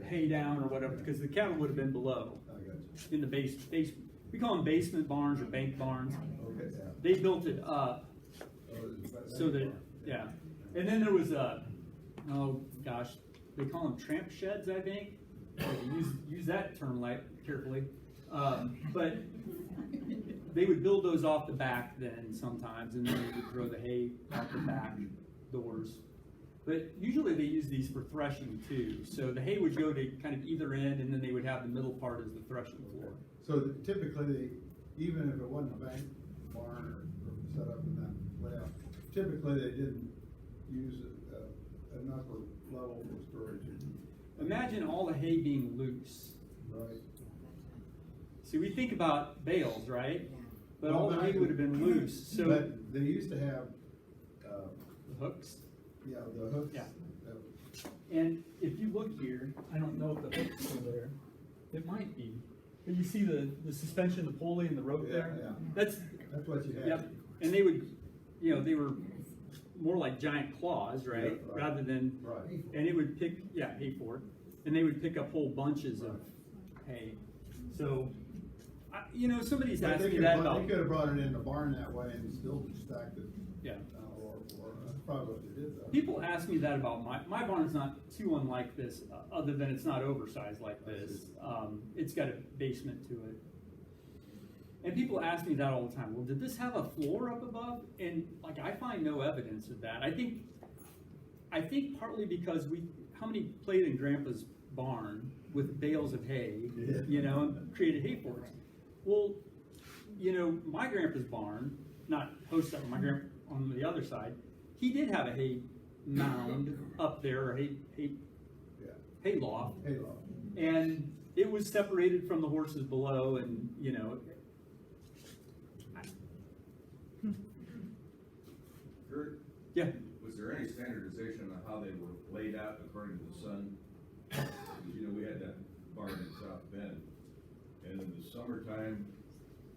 hay down or whatever, because the cattle would have been below I got you. in the basement. We call them basement barns or bank barns. Okay, yeah. They built it up so that, yeah. And then there was oh gosh, they call them tramp sheds, I think. Use that term carefully. But they would build those off the back then sometimes, and then they would throw the hay out the back doors. But usually they use these for threshing too. So the hay would go to kind of either end, and then they would have the middle part as the threshing floor. So typically, even if it wasn't a bank barn or set up in that layout, typically they didn't use an upper level for storage. Imagine all the hay being loose. Right. See, we think about bales, right? But Well, all the hay would have been loose. So But they used to have, the hooks. yeah, the hooks. Yeah. And if you look here, I don't know if the hook's still there. It might be. But you see the suspension, the pulley, and the rope Yeah, there? yeah. That's, That's what you had. yep. And they would, you know, they were more like giant claws, right? Yeah, right. Rather than, Right. and it would pick, yeah, hay for it. And they would pick up whole bunches of hay. So, you know, somebody's But asked they me could that have about, they could have brought it in the barn that way and still stacked it. yeah. Or that's probably what they did though. People ask me that about my barn's not too unlike this, other than it's not oversized like this. It's got a basement to it. And people ask me that all the time. Well, did this have a floor up above? And like, I find no evidence of that. I think partly because how many played in Grandpa's barn with bales of hay, Yeah. you know, and created hay forts. Well, you know, my grandpa's barn, not Hostetler, my grandpa on the other side, he did have a hay mound up there, or hay loft, Hay loft. and it was separated from the horses below, and you know. Kurt, Yeah. was there any standardization on how they were laid out according to the sun? Because, you know, we had that barn in South Bend, and in the summertime,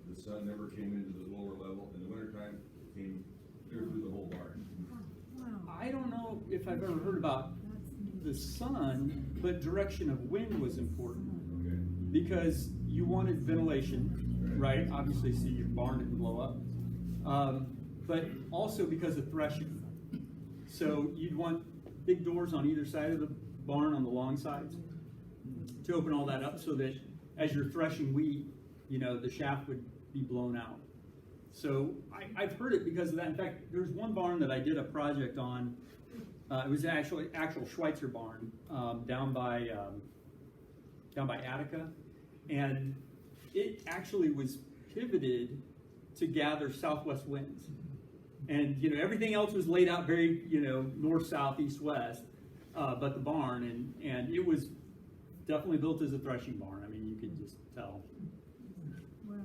the sun never came into the lower level. In the wintertime, it came clear through the whole barn. I don't know if I've ever heard about the sun, but direction of wind was important Okay. because you wanted ventilation, right? Obviously, so your barn didn't blow up. But also because of threshing. So you'd want big doors on either side of the barn on the long sides to open all that up so that as you're threshing wheat, you know, the shaft would be blown out. So I've heard it because of that. In fact, there's one barn that I did a project on. It was actual Schweitzer barn down by Attica, and it actually was pivoted to gather southwest winds. And you know, everything else was laid out very, you know, north, south, east, west, but the barn, and it was definitely built as a threshing barn. I mean, you could just tell. Wow,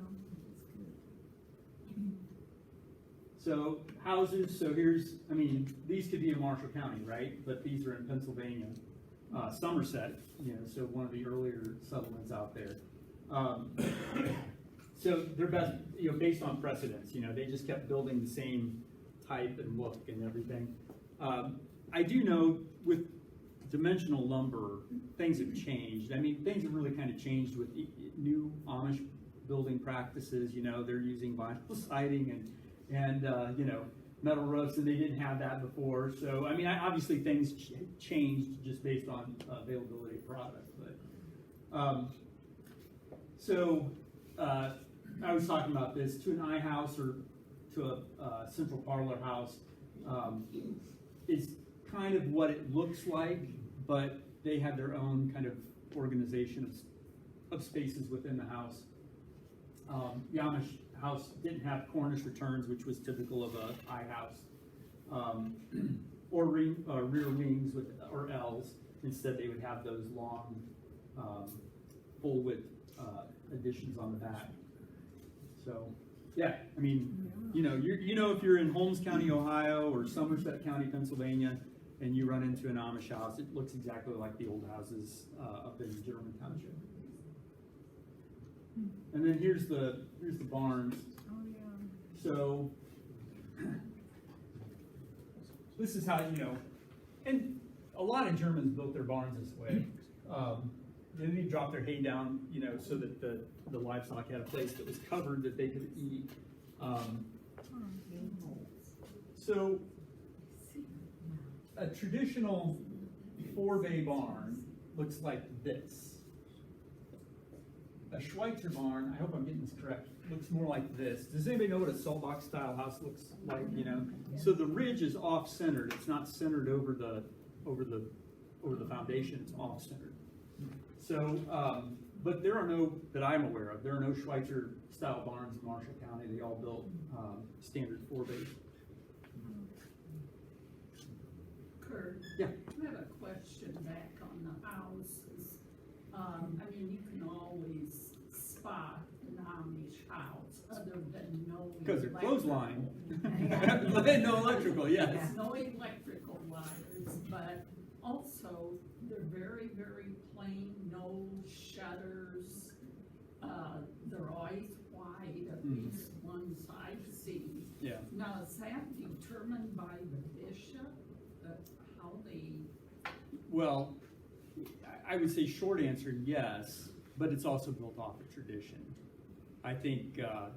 that's good. So houses, so here's, I mean, these could be in Marshall County, right? But these are in Pennsylvania, Somerset, you know, so one of the earlier settlements out there. So they're best, you know, based on precedence, you know, they just kept building the same type and look and everything. I do know with dimensional lumber, things have changed. I mean, things have really kind of changed with new Amish building practices. You know, they're using vinyl siding and you know, metal roofs, and they didn't have that before. So, I mean, obviously things changed just based on availability of product. But I was talking about this, to an I house or to a central parlor house is kind of what it looks like, but they have their own kind of organization of spaces within the house. The Amish house didn't have Cornish returns, which was typical of a I house, or rear wings or L's. Instead, they would have those long, full width additions on the back. So, yeah, I mean, you know, if you're in Holmes County, Ohio, or Somerset County, Pennsylvania, and you run into an Amish house, it looks exactly like the old houses up in German Township. And then here's the barns. Oh, yeah. So this is how, you know, and a lot of Germans built their barns this way. Then they dropped their hay down, you know, so that the livestock had a place that was covered that they could eat. So a traditional 4-bay barn looks like this. A Schweitzer barn, I hope I'm getting this correct, looks more like this. Does anybody know what a salt box style house looks like? You know, so the ridge is off centered. It's not centered over the foundation. It's off centered. So, but there are no that I'm aware of. There are no Schweitzer style barns in Marshall County. They all built standard 4-bays. Kurt? Yeah. I have a question back on the houses. I mean, you can always spot an Amish house other than no. Because they're clothesline. Yeah. No electrical, yes. There's no electrical wires, but also they're very, very plain, no shutters. They're always white, at least ones I've seen. Yeah. Now, is that determined by the bishop, how they? Well, I would say short answer, yes, but it's also built off of tradition. I think a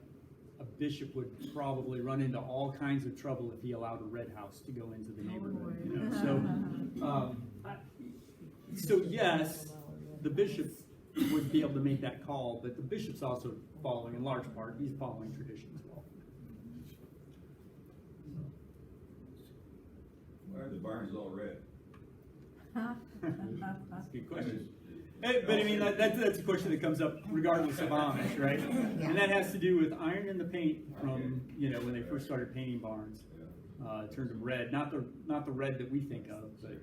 bishop would probably run into all kinds of trouble if he allowed a red house to go into the neighborhood. You know? So yes, the bishop would be able to make that call, but the bishop's also following, in large part, he's following tradition as well. Why are the barns all red? That's a good question. But I mean, that's a question that comes up regardless of Amish, right? Yeah. And that has to do with iron in the paint from, you know, when they first started painting barns. It turned them red, not the red that we think of, but.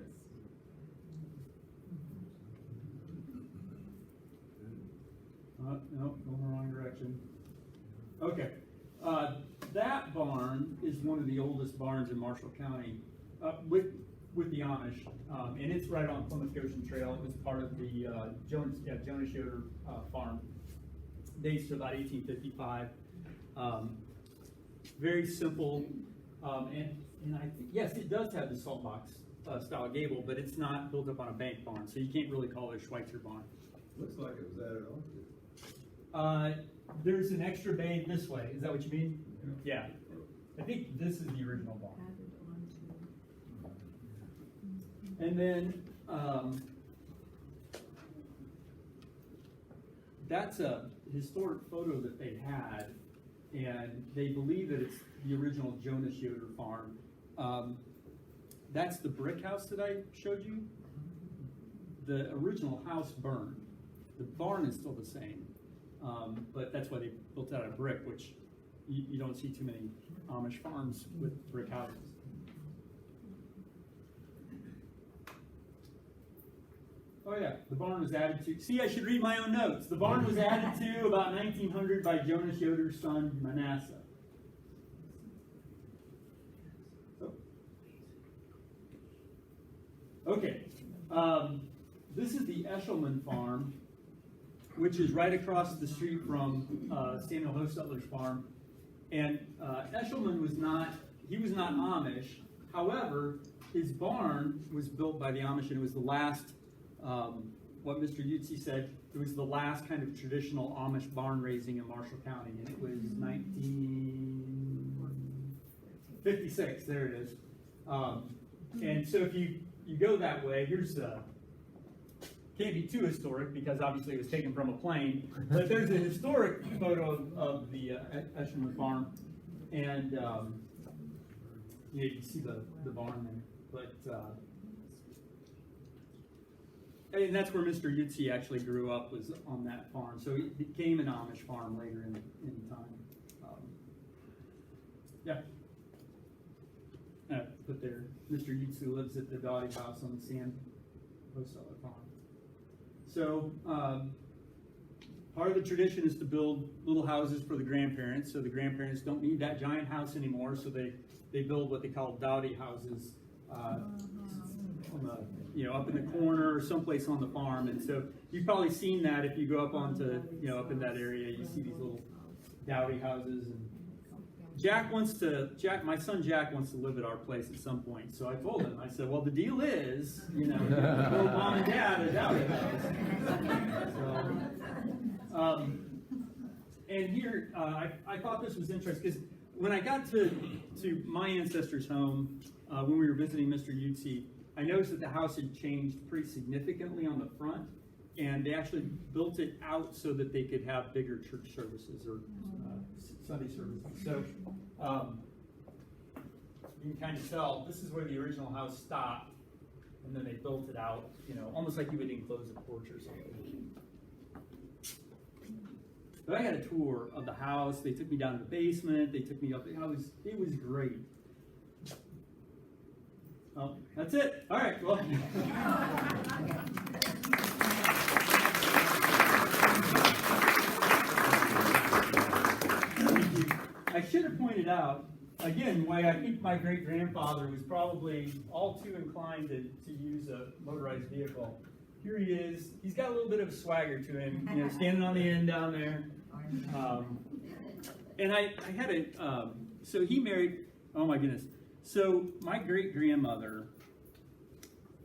No, going the wrong direction. Okay, that barn is one of the oldest barns in Marshall County, with the Amish, and it's right on Plymouth Goshen Trail. It was part of the Jonas Yoder farm, dates to about 1855. Very simple, and I think, yes, it does have the salt box style gable, but it's not built up on a bank barn, so you can't really call it a Schweitzer barn. Looks like it was added on. There's an extra bay this way. Is that what you mean? Yeah. I think this is the original barn. And then that's a historic photo that they had, and they believe that it's the original Jonas Yoder farm. That's the brick house that I showed you. The original house burned. The barn is still the same, but that's why they built it out of brick, which you don't see too many Amish farms with brick houses. Oh yeah, the barn was added to, see, I should read my own notes. The barn was added to about 1900 by Jonas Yoder's son, Manasseh. So. Okay, this is the Eshelman farm, which is right across the street from Samuel Hostetler's farm. And Eshelman was not Amish. However, his barn was built by the Amish, and it was the last, what Mr. Utsi said, it was the last kind of traditional Amish barn raising in Marshall County, and it was 1956, there it is. And so if you go that way, here's, can't be too historic because obviously it was taken from a plane, but there's a historic photo of the Eshelman farm, and yeah, you can see the barn there. But and that's where Mr. Utsi actually grew up, was on that farm. So it became an Amish farm later in time. Yeah. Put there, Mr. Utsi lives at the Dottie house on the Sam Hostetler farm. So part of the tradition is to build little houses for the grandparents, so the grandparents don't need that giant house anymore, so they build what they call dowdy houses, up in the corner or someplace on the farm. And so you've probably seen that if you go up onto, up in that area, you see these little dowdy houses. And my son Jack wants to live at our place at some point. So I told him, I said, well, the deal is, build mom and dad a dowdy house. So, and here, I thought this was interesting because when I got to my ancestors' home, when we were visiting Mr. Utsi, I noticed that the house had changed pretty significantly on the front, and they actually built it out so that they could have bigger church services or Sunday services. So you can kind of tell this is where the original house stopped, and then they built it out, almost like you would enclose a porch or something. But I had a tour of the house. They took me down to the basement. They took me up. It was great. Oh, that's it. All right. Well. I should have pointed out, again, why I think my great-grandfather was probably all too inclined to use a motorized vehicle. Here he is. He's got a little bit of a swagger to him, standing on the end down there. And I had so he married, oh my goodness. So my great-grandmother,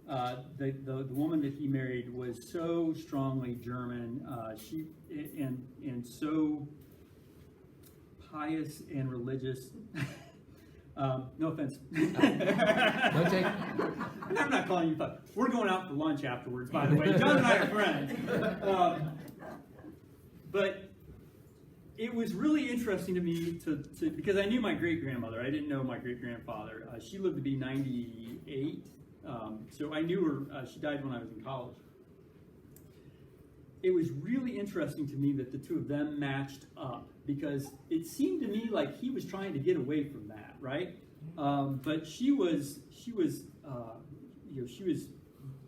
the woman that he married was so strongly German, and so pious and religious. No offense. I'm not calling you fun. We're going out for lunch afterwards, by the way. John and I are friends. But it was really interesting to me to because I knew my great-grandmother. I didn't know my great-grandfather. She lived to be 98. So I knew her. She died when I was in college. It was really interesting to me that the two of them matched up, because it seemed to me like he was trying to get away from that, right? But she was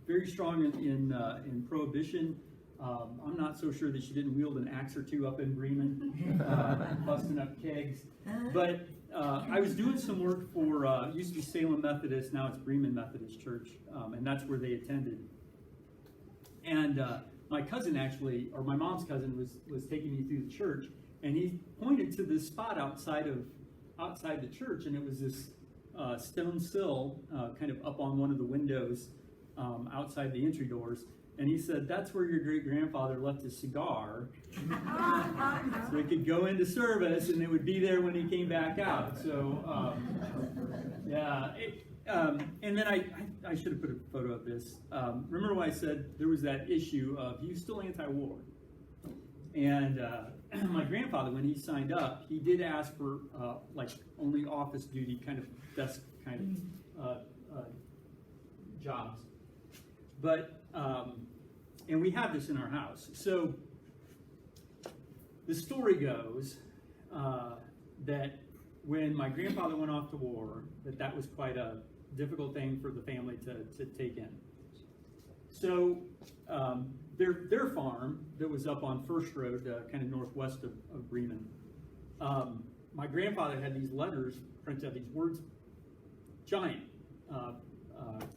very strong in prohibition. I'm not so sure that she didn't wield an axe or two up in Bremen, busting up kegs. But I was doing some work for, used to be Salem Methodist, now it's Bremen Methodist Church, and that's where they attended. And my cousin actually, or my mom's cousin, was taking me through the church, and he pointed to this spot outside the church, and it was this stone sill, kind of up on one of the windows outside the entry doors. And he said, that's where your great-grandfather left his cigar, so it could go into service, and it would be there when he came back out. So, yeah. And then I should have put a photo of this. Remember when I said there was that issue of, he was still anti-war? And my grandfather, when he signed up, he did ask for like only office duty, kind of desk kind of jobs. But and we have this in our house. So the story goes that when my grandfather went off to war, that was quite a difficult thing for the family to take in. So their farm that was up on First Road, kind of northwest of Bremen. My grandfather had these letters printed out, these words, giant,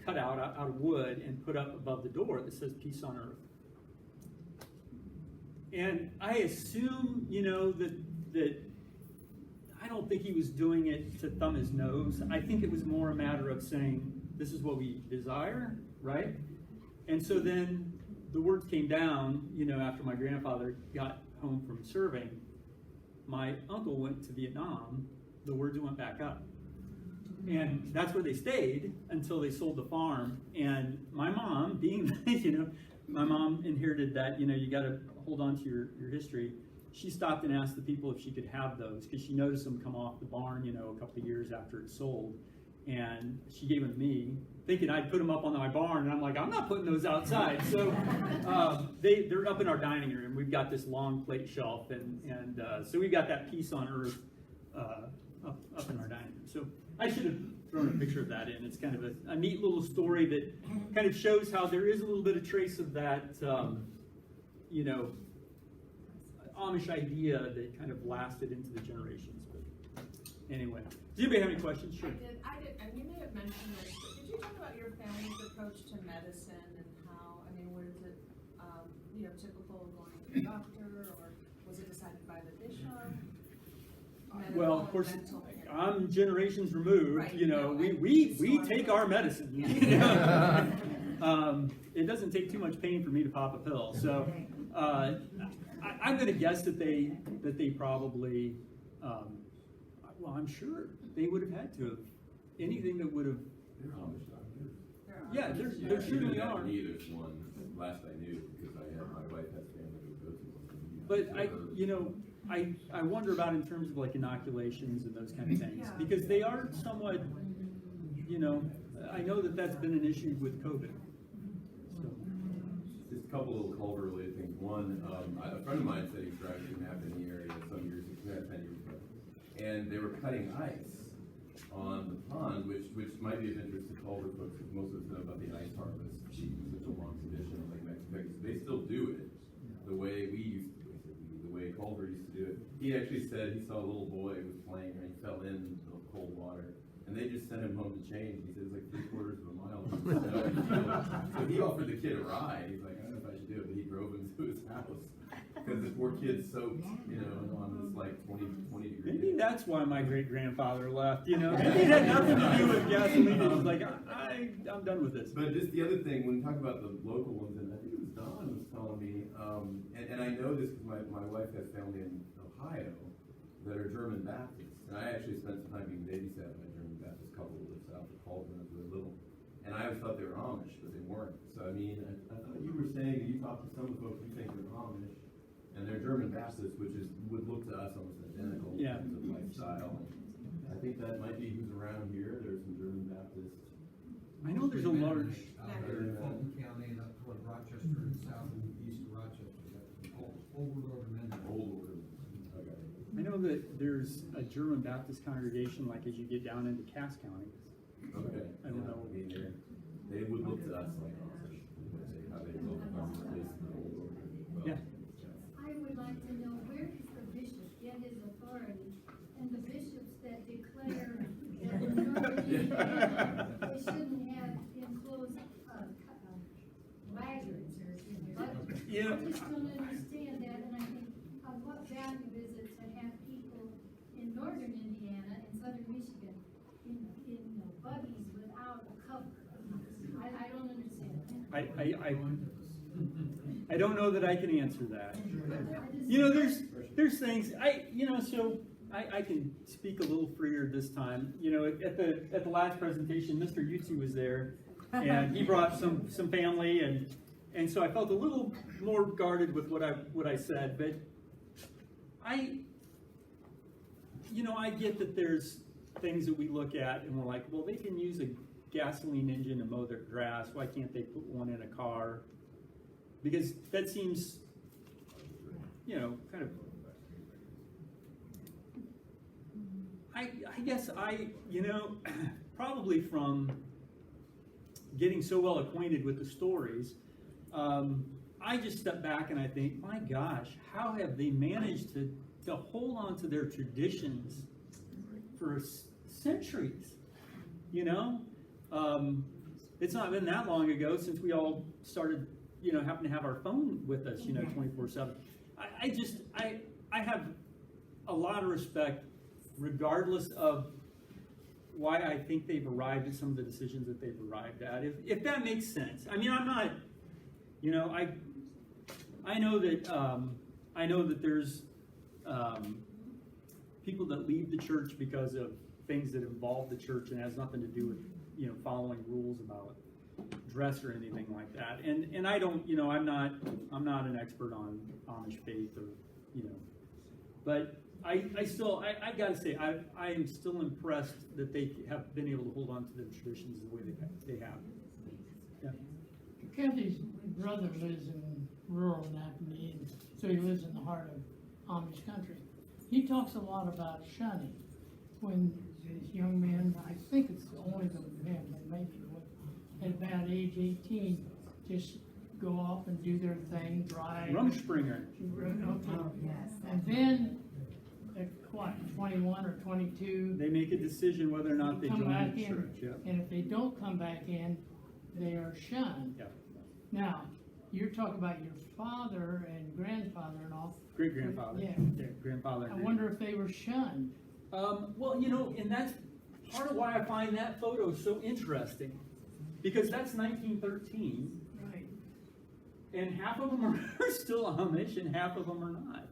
cut out of wood and put up above the door that says "Peace on Earth." And I assume, that I don't think he was doing it to thumb his nose. I think it was more a matter of saying, this is what we desire, right? And so then the words came down, after my grandfather got home from serving. My uncle went to Vietnam, the words went back up. And that's where they stayed until they sold the farm. And my mom, being, my mom inherited that, you got to hold on to your history. She stopped and asked the people if she could have those because she noticed them come off the barn, a couple of years after it sold. And she gave them to me, thinking I'd put them up on my barn. And I'm like, I'm not putting those outside. So they're up in our dining room. We've got this long plate shelf. And so we've got that Peace on Earth up in our dining room. So I should have thrown a picture of that in. It's kind of a neat little story that kind of shows how there is a little bit of trace of that, Amish idea that kind of lasted into the generations. But anyway, does anybody have any questions? Sure. I did, and you may have mentioned this, but did you talk about your family's approach to medicine and how, what is it, typical going to the doctor, or was it decided by the bishop? Well, of course, I'm generations removed. Right. We take our medicine. It doesn't take too much pain for me to pop a pill. So I'm going to guess that they probably, well, I'm sure they would have had to have anything that would have. They're Amish doctors. Yeah, there certainly are. There's one last I knew because my wife has family who go to one. But I wonder about in terms of like inoculations and those kind of things because they are somewhat, I know that's been an issue with COVID. So. Just a couple little culvert related things. One, a friend of mine said he was driving through Napa in the area some years ago, 10 years ago, and they were cutting ice on the pond, which might be of interest to culvert folks because most of us know about the ice harvest. It's such a long tradition in Lake Mexico. They still do it the way we used to, the way Culver used to do it. He actually said he saw a little boy who was playing and he fell in the cold water. And they just sent him home to change. He said it's like 3/4 of a mile. So he offered the kid a ride. He's like, I don't know if I should do it, but he drove him to his house. Because the poor kid's soaked, on this like 20 degree Maybe day. that's why my great-grandfather left, Maybe it had nothing to do with gasoline. It was like, I'm done with this. But just the other thing, when we talk about the local ones, and I think it was Don was telling me, and I know this because my wife has family in Ohio that are German Baptists. And I actually spent some time being babysat by a German Baptist couple that lives south of Colton when I was really little. And I always thought they were Amish, but they weren't. So I thought you were saying that you talked to some of the folks you think they're Amish, and they're German Baptists, which would look to us almost identical in terms of lifestyle. And I think that might be who's around here. There's some German Baptists. I know there's a large. Out there in Fulton County and up toward Rochester and south and east of Rochester, old order men. Old order. Okay. I know that there's a German Baptist congregation, like as you get down into Cass County. Okay. I don't know. They would look to us like Amish. How they look from the place in the old order. Well, Yeah. I would like to know where does the bishop get his authority, and the bishops that declare that in Northern Indiana, they shouldn't have enclosed, wagons or, but Yeah. I just don't understand that, and I think, of what value is it to have people in Northern Indiana and Southern Michigan in buggies without a cover? I don't understand that. I don't know that I can answer that. There's things so I can speak a little freer this time. At the last presentation, Mr. Yutzi was there, and he brought some family, and so I felt a little more guarded with what I said. But I get that there's things that we look at and we're like, well, they can use a gasoline engine to mow their grass. Why can't they put one in a car? Because that seems, kind of. I guess probably from getting so well acquainted with the stories, I just step back and I think, my gosh, how have they managed to hold on to their traditions for centuries? You know, it's not been that long ago since we all started, you know, happen to have our phone with us, you know, 24/7. I have a lot of respect, regardless of why I think they've arrived at some of the decisions that they've arrived at, if that makes sense. I mean, I'm not, you know, I know that there's people that leave the church because of things that involve the church and has nothing to do with, you know, following rules about dress or anything like that. And I don't, you know, I'm not an expert on Amish faith or, you know, but I gotta say, I am still impressed that they have been able to hold on to their traditions the way they have. Yeah. Kathy's brother lives in rural Nappanee, and so he lives in the heart of Amish country. He talks a lot about shunning. When these young men, I think it's only the men, but maybe at about age 18, just go off and do their thing, drive. Rumspringer. Okay. Oh, yes. And then, at what, 21 or 22? They make a decision whether or not they come join back the in, church. Yeah. and if they don't come back in, they are shunned. Yeah. Now, you're talking about your father and grandfather and all. Great grandfather. Yeah. Grandfather. I wonder if they were shunned. Well, you know, and that's part of why I find that photo so interesting, because that's 1913, Right. and half of them are still Amish, and half of them are not.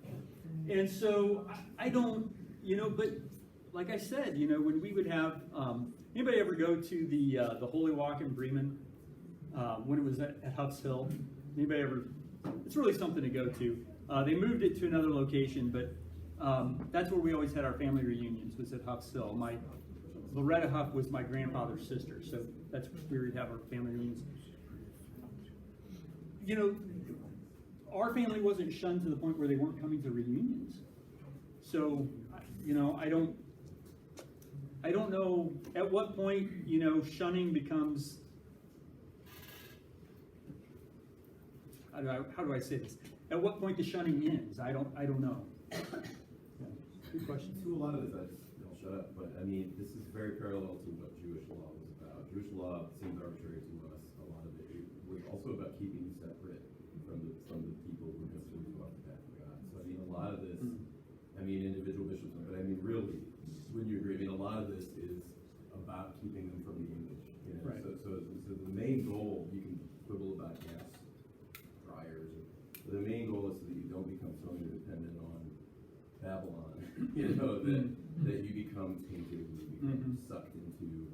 And so I don't, you know, but like I said, you know, when we would have, anybody ever go to the Holy Walk in Bremen when it was at Huff's Hill? Anybody ever? It's really something to go to. They moved it to another location, but that's where we always had our family reunions, was at Huff's Hill. Loretta Huff was my grandfather's sister, so that's where we'd have our family reunions. You know, our family wasn't shunned to the point where they weren't coming to reunions. So, you know, I don't know at what point, you know, shunning becomes, how do I say this? At what point the shunning ends? I don't know. Yeah. Good question. To a lot of this, I'll shut up, but I mean, this is very parallel to what Jewish law was about. Jewish law seems arbitrary to us. A lot of it was also about keeping you separate from the people who necessarily go off the path of God. So I mean, a lot of this, I mean, individual bishops, but I mean, really, wouldn't you agree? I mean, a lot of this is about keeping them from the image. You know? Right. So the main goal, you can quibble about gas dryers, but the main goal is so that you don't become so interdependent on Babylon, you know, that you become tainted, you become sucked into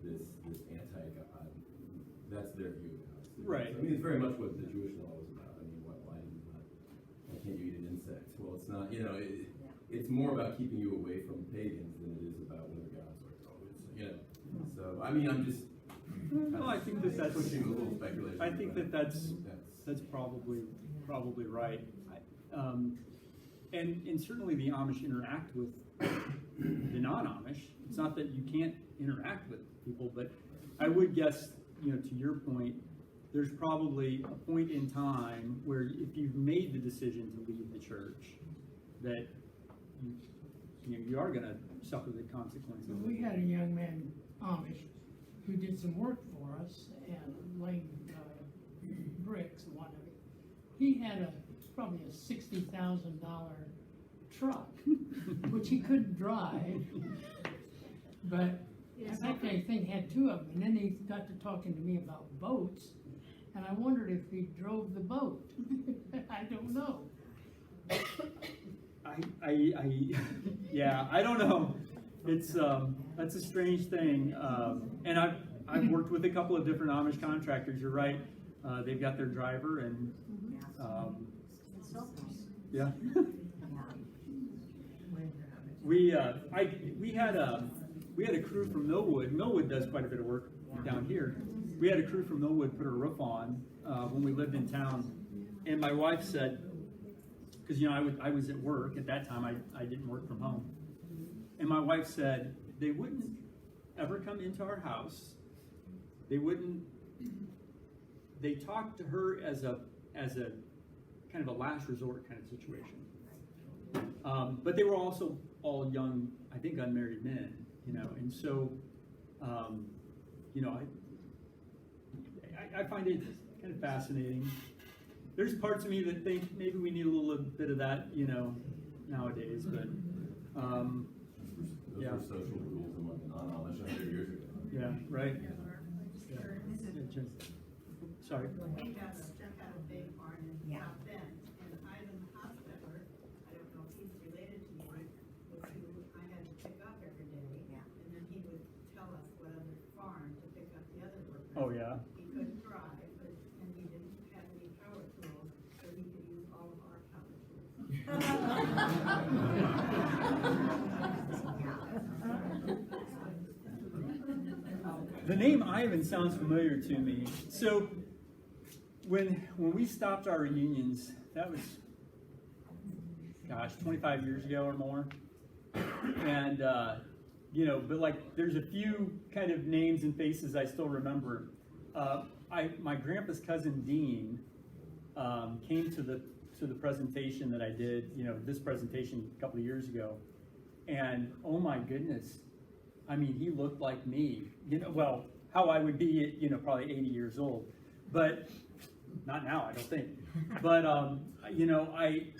this anti-God. That's their view of God. Right. So, I mean, it's very much what the Jewish law was about. I mean, why can't you eat an insect? Well, it's not, you know, it's more about keeping you away from pagans than it is about whether God's like, you know. So, I mean, I'm just. No, I think that's pushing a little speculation. I think that's probably right. And certainly the Amish interact with the non-Amish. It's not that you can't interact with people, but I would guess, you know, to your point, there's probably a point in time where if you've made the decision to leave the church, that you are going to suffer the consequences. We had a young man, Amish, who did some work for us and laid bricks, one of it. He had probably a $60,000 truck, which he couldn't drive, but that kind of thing had two of them. And then he got to talking to me about boats, and I wondered if he drove the boat. I don't know. Yeah, I don't know. It's that's a strange thing. And I've worked with a couple of different Amish contractors. You're right. They've got their driver and yeah. We had a crew from Millwood. Millwood does quite a bit of work down here. We had a crew from Millwood put a roof on when we lived in town, and my wife said, because you know I was at work at that time, I didn't work from home, and my wife said they wouldn't ever come into our house. They they talked to her as a kind of a last resort kind of situation. But they were also all young, I think, unmarried men, you know, and so, you know, I find it kind of fascinating. There's parts of me that think maybe we need a little bit of that, you know, nowadays, but, Those yeah. were social rules among the non-Amish 100 years ago. Yeah, right? Yeah. Sorry. We got a big barn in Yeah. South Bend, and Ivan Hostetler, I don't know if he's related to me, was who I had to pick up every day. Yeah. And then he would tell us what other farm to pick up the other workers. Oh, yeah. He couldn't drive, and he didn't have any power tools, so he could use all of our power tools. The name Ivan sounds familiar to me. So when we stopped our reunions, that was, gosh, 25 years ago or more. And, you know, but like there's a few kind of names and faces I still remember. My grandpa's cousin Dean came to the presentation that I did, you know, this presentation a couple of years ago. And oh my goodness, I mean, he looked like me, you know, well, how I would be at, you know, probably 80 years old, but not now, I don't think. But, you know, I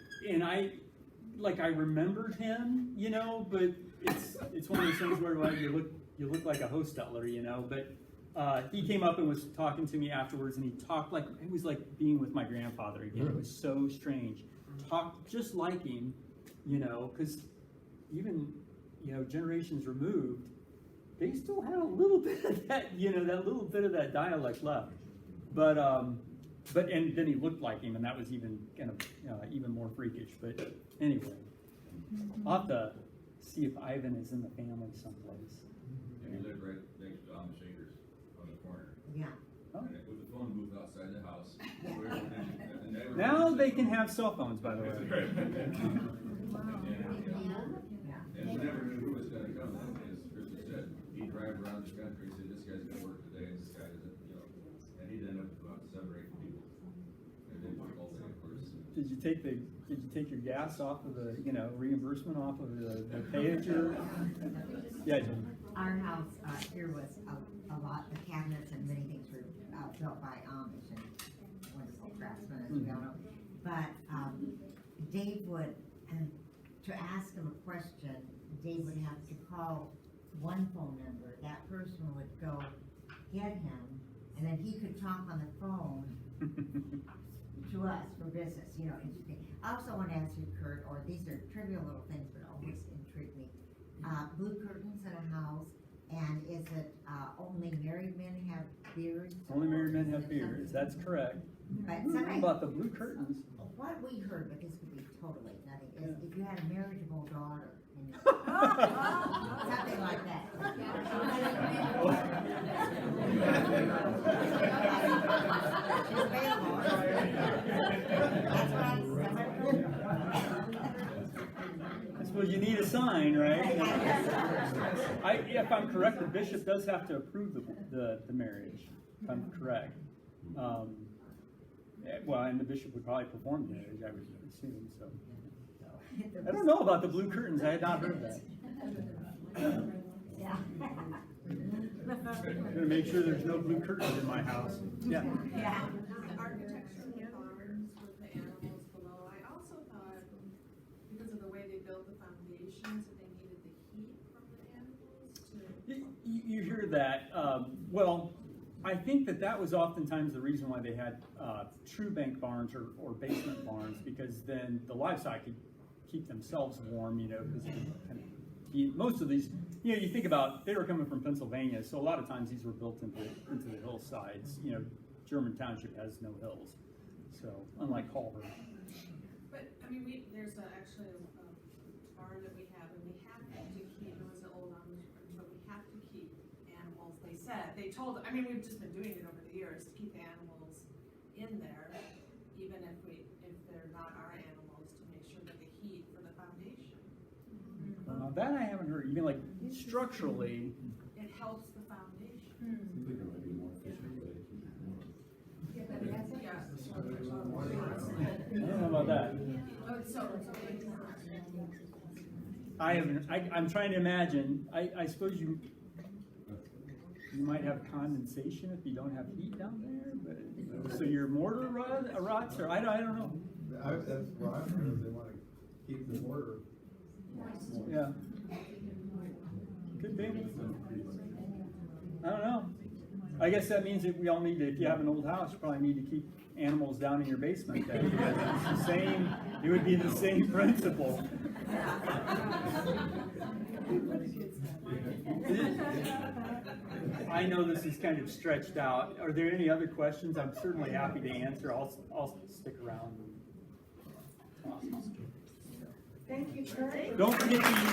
remembered him, you know, but it's one of those things where like, you look like a Hostetler, you know, but he came up and was talking to me afterwards, and he talked like, it was like being with my grandfather again. It was so strange. Talked just like him, you know, because even, you know, generations removed, they still had a little bit of that, you know, that little bit of that dialect left. But and then he looked like him, and that was even kind of even more freakish. But anyway, I'll have to see if Ivan is in the family someplace. And he lived right next to Amish Acres on the corner. Yeah. And with the phone booth outside the house. Now they can have cell phones, by the way. And we never knew who was gonna come, as Kristen said, he'd drive around the country, say, this guy's gonna work today, and this guy isn't, you know, and he'd end up with about 7 or 8 people. And they work all day, of course. Did you take your gas off of the, you know, reimbursement off of the pay-as-you? Yeah, Jim. Our house, here was a lot, the cabinets and many things were built by Amish and wonderful craftsmen, as we all know. But, Dave would, to ask him a question, Dave would have to call one phone number, that person would go get him, and then he could talk on the phone to us for business, you know, interesting. I also want to ask you, Kurt, or these are trivial little things, but always intrigue me. Blue curtains in a house, and is it, only married men have beards? Only married men have beards, that's correct. But How somebody, about the blue curtains? what we heard, but this could be totally nothing, is if you had a marriageable daughter, and something like that. She's available. That's I suppose you need a sign, right? If I'm correct, the bishop does have to approve the marriage, if I'm correct. Well, and the bishop would probably perform the marriage, I would assume, so. I don't know about the blue curtains, I had not heard that. Yeah. I'm gonna make sure there's no blue curtains in my house. Yeah. Yeah. The architecture of the barns with the animals below, I also thought, because of the way they built the foundations, that they needed the heat from the animals to. You hear that, well, I think that was oftentimes the reason why they had true bank barns or basement barns, because then the livestock could keep themselves warm, you know, because most of these, you know, you think about, they were coming from Pennsylvania, so a lot of times these were built into the hillsides. You know, German Township has no hills, so unlike Culver. But, I mean, there's actually a barn that we have, and we have to keep, it was an old Amish barn, but we have to keep animals, they told, I mean, we've just been doing it over the years, to keep the animals in there, even if they're not our animals, to make sure that the heat for the foundation. That I haven't heard. You mean like structurally? It helps the foundation. Seems like there might be a more efficient way to keep it warm. Yeah, but don't know about that. I'm trying to imagine, I suppose you might have condensation if you don't have heat down there, but, so your mortar rots, or I don't know. That's what I've heard, they wanna keep the mortar. Yeah. Could be. I don't know. I guess that means that we all need to, if you have an old house, you probably need to keep animals down in your basement then. Because it's the same, it would be the same principle. I know this is kind of stretched out. Are there any other questions? I'm certainly happy to answer. I'll stick around. Thank you, Kurt. Don't forget to use.